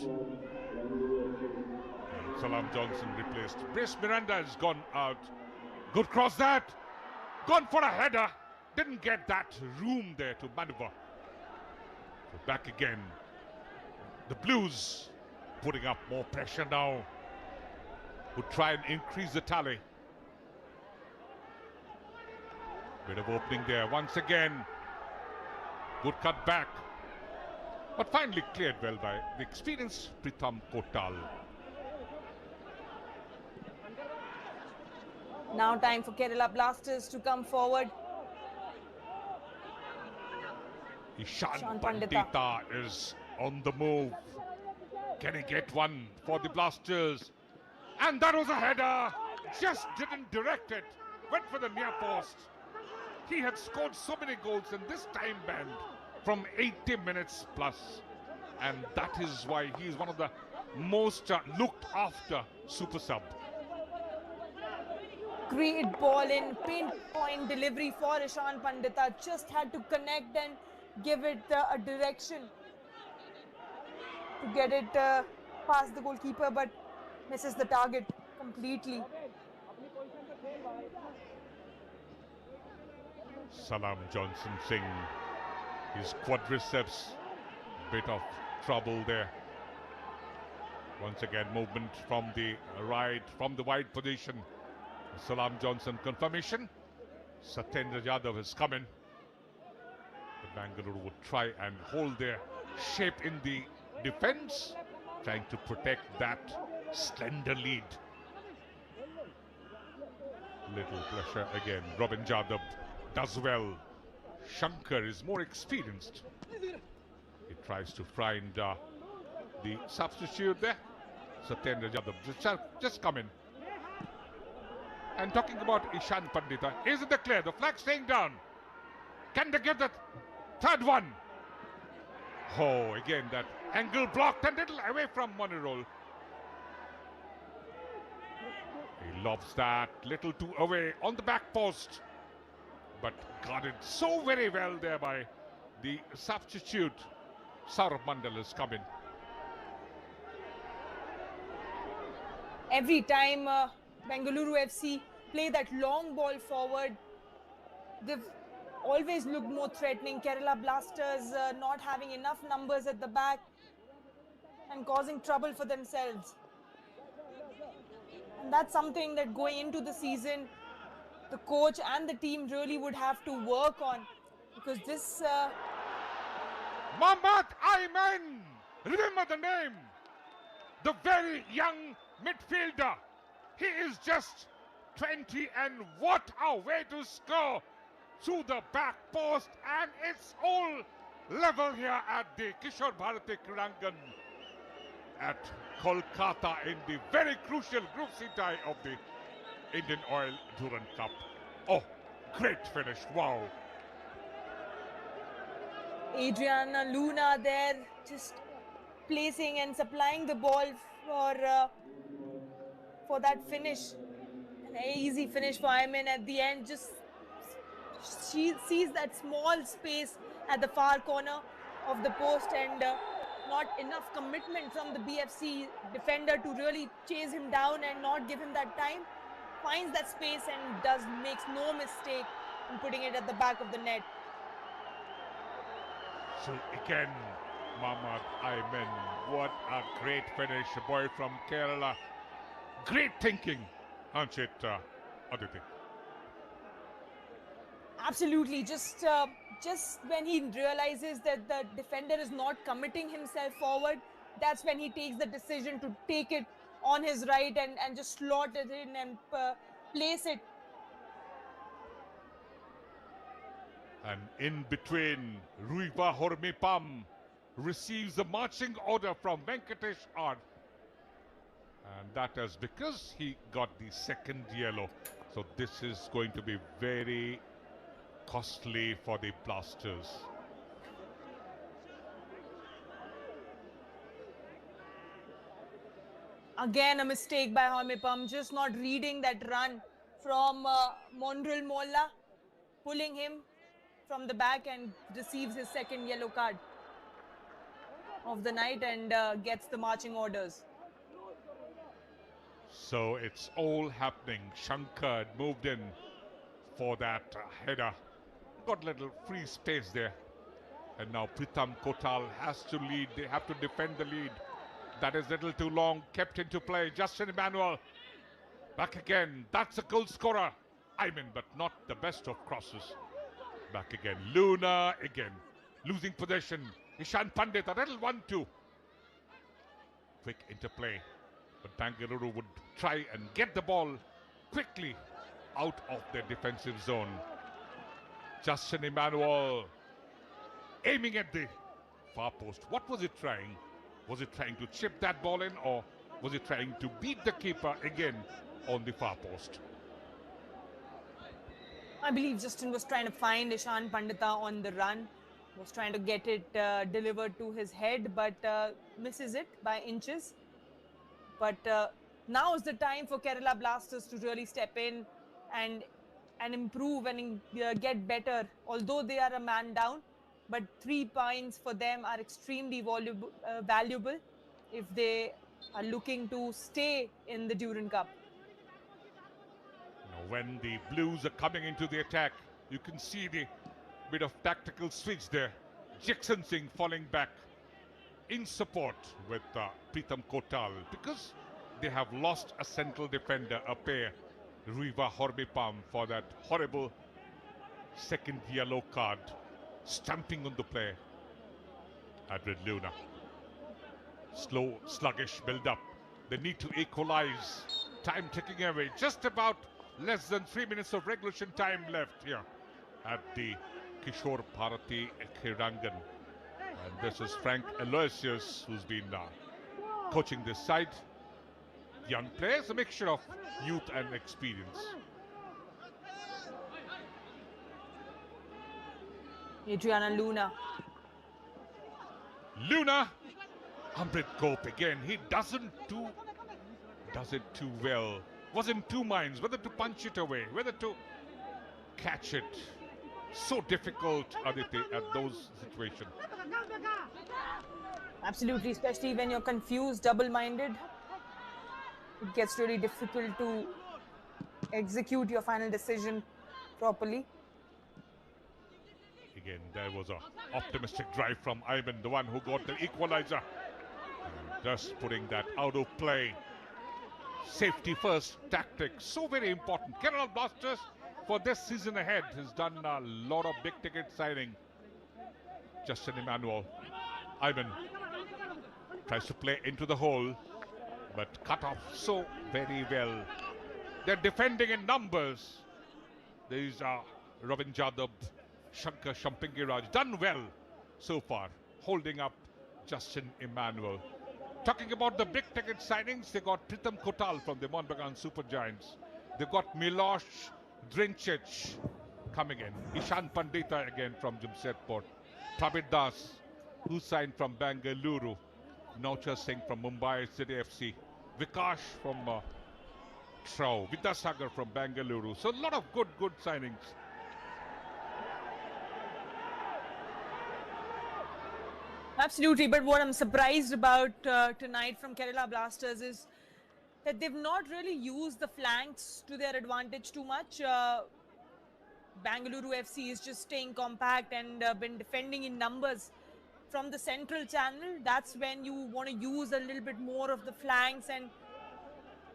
And Salam Johnson replaced. Brice Miranda has gone out. Good cross that. Gone for a header. Didn't get that room there to maneuver. So back again. The Blues putting up more pressure now. Would try and increase the tally. Bit of opening there once again. Good cut back. But finally cleared well by the experienced Pritam Kotal. Now time for Kerala Blasters to come forward. Ishan Pandita is on the move. Can he get one for the Blasters? And that was a header. Just didn't direct it. Went for the near post. He had scored so many goals in this time band from 80 minutes plus. And that is why he is one of the most looked after super sub. Great ball in, pinpoint delivery for Ishan Pandita. Just had to connect and give it a direction to get it past the goalkeeper, but misses the target completely. Salam Johnson Singh, his quadriceps, bit of trouble there. Once again, movement from the right, from the wide position. Salam Johnson confirmation. Satyendra Yadav has come in. The Bengaluru would try and hold their shape in the defense, trying to protect that slender lead. Little pressure again. Robin Jadab does well. Shankar is more experienced. He tries to find the substitute there. Satyendra Yadav just come in. And talking about Ishan Pandita, isn't it clear? The flag staying down. Can they get that third one? Oh, again that angle blocked and little away from Monirul. He lobs that little too away on the back post. But guarded so very well there by the substitute. Saurabh Mandal has come in. Every time Bengaluru FC play that long ball forward, they've always looked more threatening. Kerala Blasters not having enough numbers at the back and causing trouble for themselves. And that's something that going into the season, the coach and the team really would have to work on, because this... Mohammad Ayman! Remember the name! The very young midfielder. He is just 20, and what a way to score through the back post, and it's all level here at the Kishore Bharati Kridangan at Kolkata in the very crucial Group C tie of the Indian Oil Durand Cup. Oh, great finish, wow. Adriana Luna there just placing and supplying the ball for that finish. An easy finish for Ayman at the end. Just she sees that small space at the far corner of the post and not enough commitment from the BFC defender to really chase him down and not give him that time. Finds that space and makes no mistake in putting it at the back of the net. So again, Mohammad Ayman, what a great finish, a boy from Kerala. Great thinking, aren't it, Aditi? Absolutely, just when he realizes that the defender is not committing himself forward, that's when he takes the decision to take it on his right and just slot it in and place it. And in between, Ruiva Hormipam receives a marching order from Venkatesh R. And that is because he got the second yellow. So this is going to be very costly for the Blasters. Again, a mistake by Hormipam, just not reading that run from Monreal Molla, pulling him from the back and receives his second yellow card of the night and gets the marching orders. So it's all happening. Shankar moved in for that header. Got a little free space there. And now Pritam Kotal has to lead. They have to defend the lead. That is a little too long. Kept into play. Justin Emmanuel back again. That's a goal scorer. Ayman, but not the best of crosses. Back again. Luna again. Losing possession. Ishan Pandit, a little 1-2. Quick interplay. But Bengaluru would try and get the ball quickly out of their defensive zone. Justin Emmanuel aiming at the far post. What was it trying? Was it trying to chip that ball in, or was it trying to beat the keeper again on the far post? I believe Justin was trying to find Ishan Pandita on the run. Was trying to get it delivered to his head, but misses it by inches. But now is the time for Kerala Blasters to really step in and improve and get better. Although they are a man down, but 3 points for them are extremely valuable if they are looking to stay in the Durand Cup. Now, when the Blues are coming into the attack, you can see the bit of tactical switch there. Jackson Singh falling back in support with Pritam Kotal because they have lost a central defender, a pair, Ruiva Hormipam, for that horrible second yellow card. Stamping on the play. Adrian Luna. Slow, sluggish build-up. They need to equalize. Time ticking away. Just about less than 3 minutes of regulation time left here at the Kishore Bharati Kridangan. And this is Frank Aloysius, who's been coaching this side. Young players, a mixture of youth and experience. Adriana Luna. Luna! Amrit Gope again. He does it too well. Was in two minds whether to punch it away, whether to catch it. So difficult, Aditi, at those situations. Absolutely, especially when you're confused, double-minded. It gets really difficult to execute your final decision properly. Again, there was an optimistic drive from Ayman, the one who got the equalizer. And just putting that out of play. Safety first tactic, so very important. Kerala Blasters for this season ahead has done a lot of big ticket signing. Justin Emmanuel. Ayman tries to play into the hole, but cut off so very well. They're defending in numbers. There is Ravin Jadab, Shankar Shampingiraj, done well so far, holding up Justin Emmanuel. Talking about the big ticket signings, they got Pritam Kotal from the Monbagan Super Giants. They got Milosh Drincic coming in. Ishan Pandita again from Jamshedpur. Prabir Das, who signed from Bengaluru. Naucha Singh from Mumbai City FC. Vikash from Trau. Vidyasagar from Bengaluru. So a lot of good signings. Absolutely, but what I'm surprised about tonight from Kerala Blasters is that they've not really used the flanks to their advantage too much. Bengaluru FC is just staying compact and been defending in numbers from the central channel. That's when you want to use a little bit more of the flanks and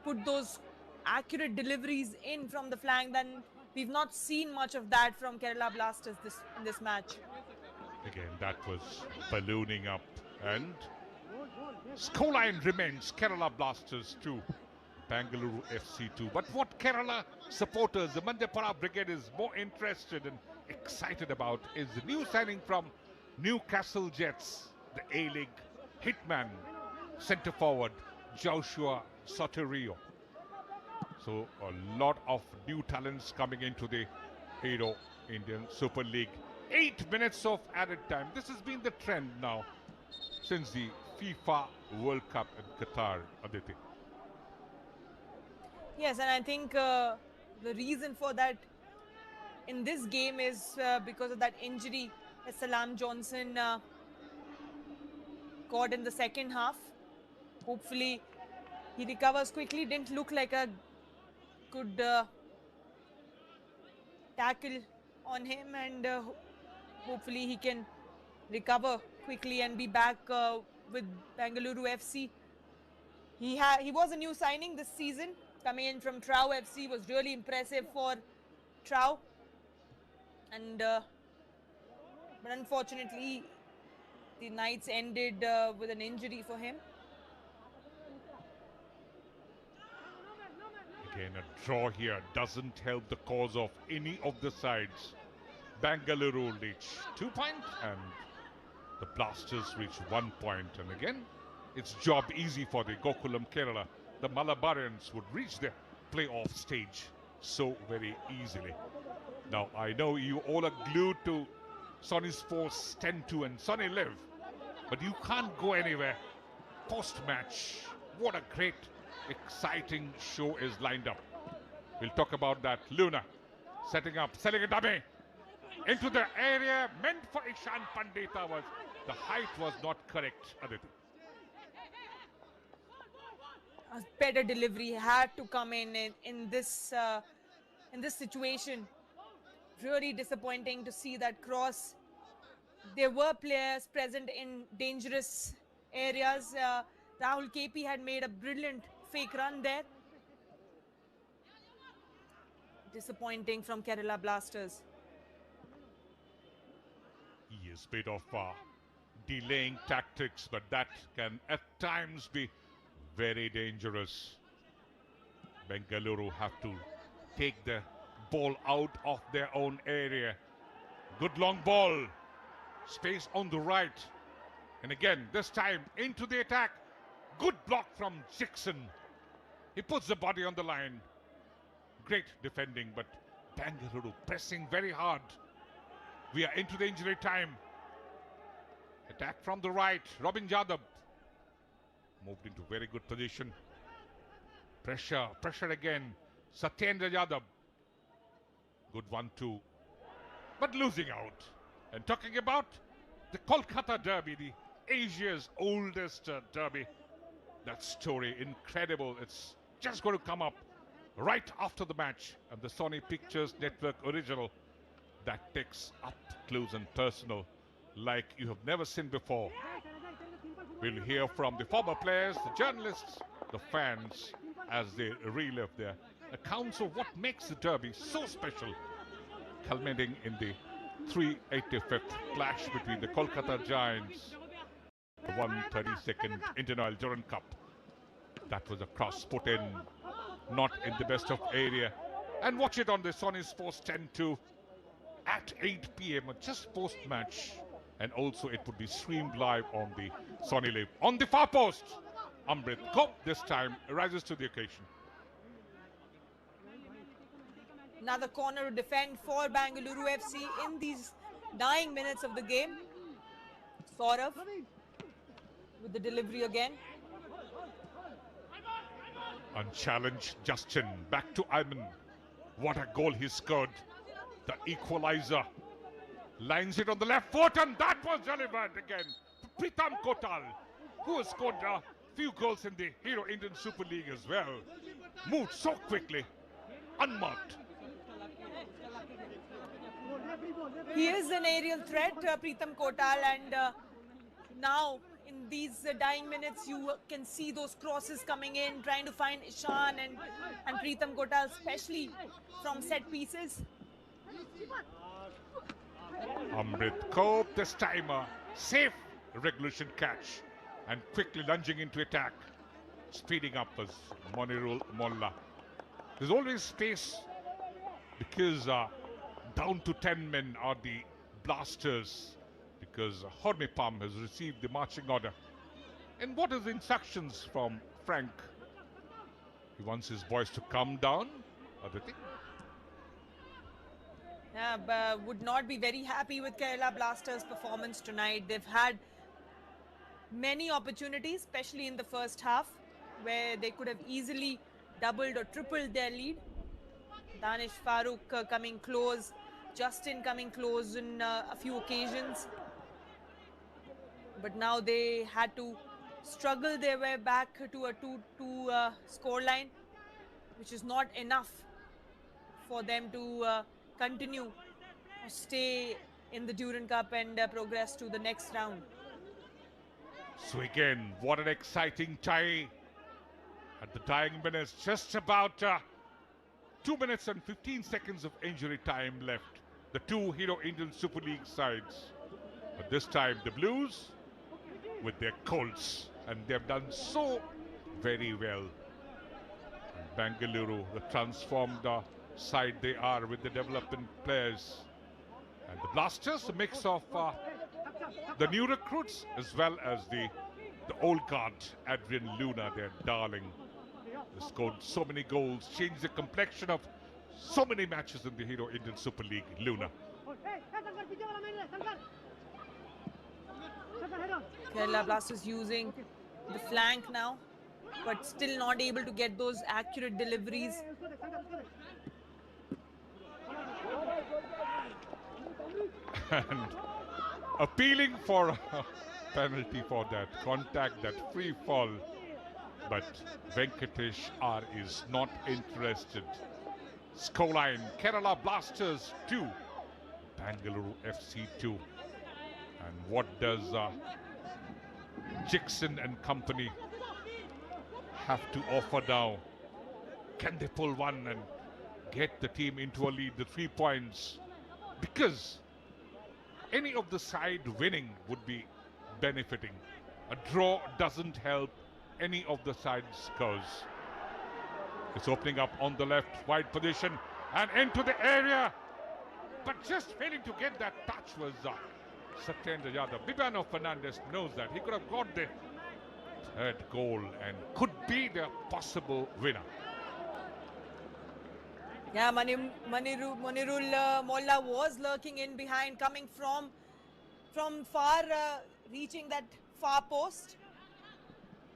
put those accurate deliveries in from the flank. Then we've not seen much of that from Kerala Blasters in this match. Again, that was ballooning up, and scoreline remains Kerala Blasters 2, Bengaluru FC 2. But what Kerala supporters, the Manjapara Brigade, is more interested and excited about is the new signing from Newcastle Jets, the A-League hitman, centre forward Joshua Soterio. So a lot of new talents coming into the Indian Super League. 8 minutes of added time. This has been the trend now since the FIFA World Cup in Qatar, Aditi. Yes, and I think the reason for that in this game is because of that injury that Salam Johnson got in the second half. Hopefully he recovers quickly. Didn't look like a good tackle on him, and hopefully he can recover quickly and be back with Bengaluru FC. He was a new signing this season, coming in from Trau FC. Was really impressive for Trau, and but unfortunately the nights ended with an injury for him. Again, a draw here doesn't help the cause of any of the sides. Bengaluru reach 2 points and the Blasters reach 1 point. And again, it's job easy for the Gokulam Kerala. The Malabarians would reach the playoff stage so very easily. Now, I know you all are glued to Sony Sports 10-2 and Sony Live, but you can't go anywhere. Post-match, what a great, exciting show is lined up. We'll talk about that. Luna setting up, selling a dummy into the area meant for Ishan Pandita. The height was not correct, Aditi. A better delivery had to come in this situation. Really disappointing to see that cross. There were players present in dangerous areas. Rahul KP had made a brilliant fake run there. Disappointing from Kerala Blasters. Yes, bit of delaying tactics, but that can at times be very dangerous. Bengaluru have to take the ball out of their own area. Good long ball. Space on the right. And again, this time into the attack. Good block from Jackson. He puts the body on the line. Great defending, but Bengaluru pressing very hard. We are into the injury time. Attack from the right. Robin Yadav moved into very good position. Pressure again. Satyendra Yadav. Good 1-2. But losing out. And talking about the Kolkata Derby, the Asia's oldest derby. That story, incredible. It's just going to come up right after the match. And the Sony Pictures Network original that takes up close and personal like you have never seen before. We'll hear from the former players, the journalists, the fans as they relive their accounts of what makes the derby so special, culminating in the 385th clash between the Kolkata Giants, the 132nd Indian Oil Durandcup. That was a cross put in, not in the best of area. And watch it on the Sony Sports 10-2 at 8 p.m. just post-match. and also it would be streamed live on the Sony Live. On the far post, Amrit Kaup this time rises to the occasion. Another corner to defend for Bengaluru FC in these dying minutes of the game. Saurav with the delivery again. Unchallenged Justin, back to Ayman. What a goal he scored. The equalizer. Lines it on the left foot, and that was delivered again. Pritam Kotal, who has scored a few goals in the Hero Indian Super League as well. Moved so quickly, unmarked. He is an aerial threat, Pritam Kotal, and now in these dying minutes you can see those crosses coming in, trying to find Ishan and Pritam Kotal, especially from set pieces. Amrit Kaup, this time a safe regulation catch and quickly lunging into attack. Speeding up was Monirul Molla. There's always space because down to 10 men are the Blasters, because Hormipam has received the marching order. And what is the instructions from Frank? He wants his boys to calm down, Aditi. Yeah, but would not be very happy with Kerala Blasters' performance tonight. They've had many opportunities, especially in the first half, where they could have easily doubled or tripled their lead. Danish Farooq coming close, Justin coming close in a few occasions. But now they had to struggle their way back to a 2-2 scoreline, which is not enough for them to continue or stay in the Durand Cup and progress to the next round. So again, what an exciting tie at the dying minutes. Just about 2 minutes and 15 seconds of injury time left. The two Hero Indian Super League sides. But this time the Blues with their Colts, and they've done so very well. And Bengaluru, the transformed side they are with the development players. And the Blasters, a mix of the new recruits as well as the old guard, Adrian Luna, their darling. They scored so many goals, changed the complexion of so many matches in the Hero Indian Super League, Luna. Kerala Blasters using the flank now, but still not able to get those accurate deliveries. And appealing for a penalty for that contact, that free fall. But Venkatesh R is not interested. Scoreline, Kerala Blasters 2, Bengaluru FC 2. And what does Jackson and company have to offer now? Can they pull one and get the team into a lead, the 3 points? Because any of the side winning would be benefiting. A draw doesn't help any of the side's cause. It's opening up on the left, wide position, and into the area. But just failing to get that touch was Satyendra Yadav. Bibano Fernandez knows that. He could have got the third goal and could be the possible winner. Yeah, Monirul Molla was lurking in behind, coming from far, reaching that far post,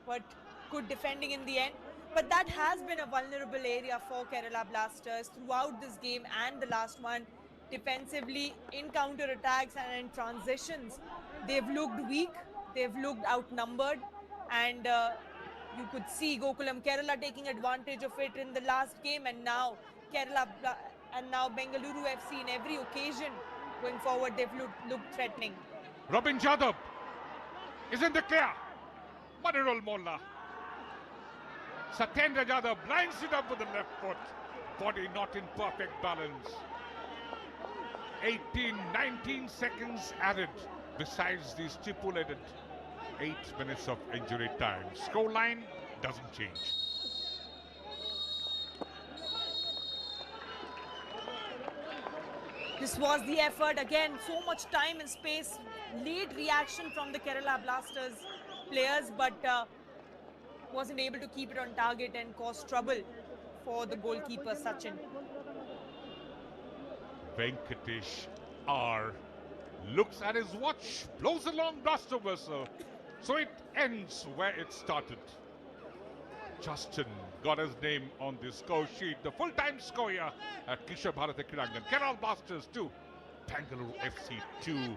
but good defending in the end. But that has been a vulnerable area for Kerala Blasters throughout this game and the last one. Defensively, in counter-attacks and in transitions, they've looked weak, they've looked outnumbered, and you could see Gokulam Kerala taking advantage of it in the last game, and now Bengaluru FC in every occasion going forward, they've looked threatening. Robin Jadab is in the clear. Monirul Molla. Satyendra Yadav blinds it up with the left foot. Body not in perfect balance. 18-19 seconds added besides the stipulated 8 minutes of injury time. Scoreline doesn't change. This was the effort. Again, so much time and space late reaction from the Kerala Blasters players, but wasn't able to keep it on target and cause trouble for the goalkeeper Sachin. Venkatesh R looks at his watch, blows a long blaster whistle, so it ends where it started. Justin got his name on the score sheet, the full-time scorer at Kishore Bharati Kridangan. Kerala Blasters 2, Bengaluru FC 2.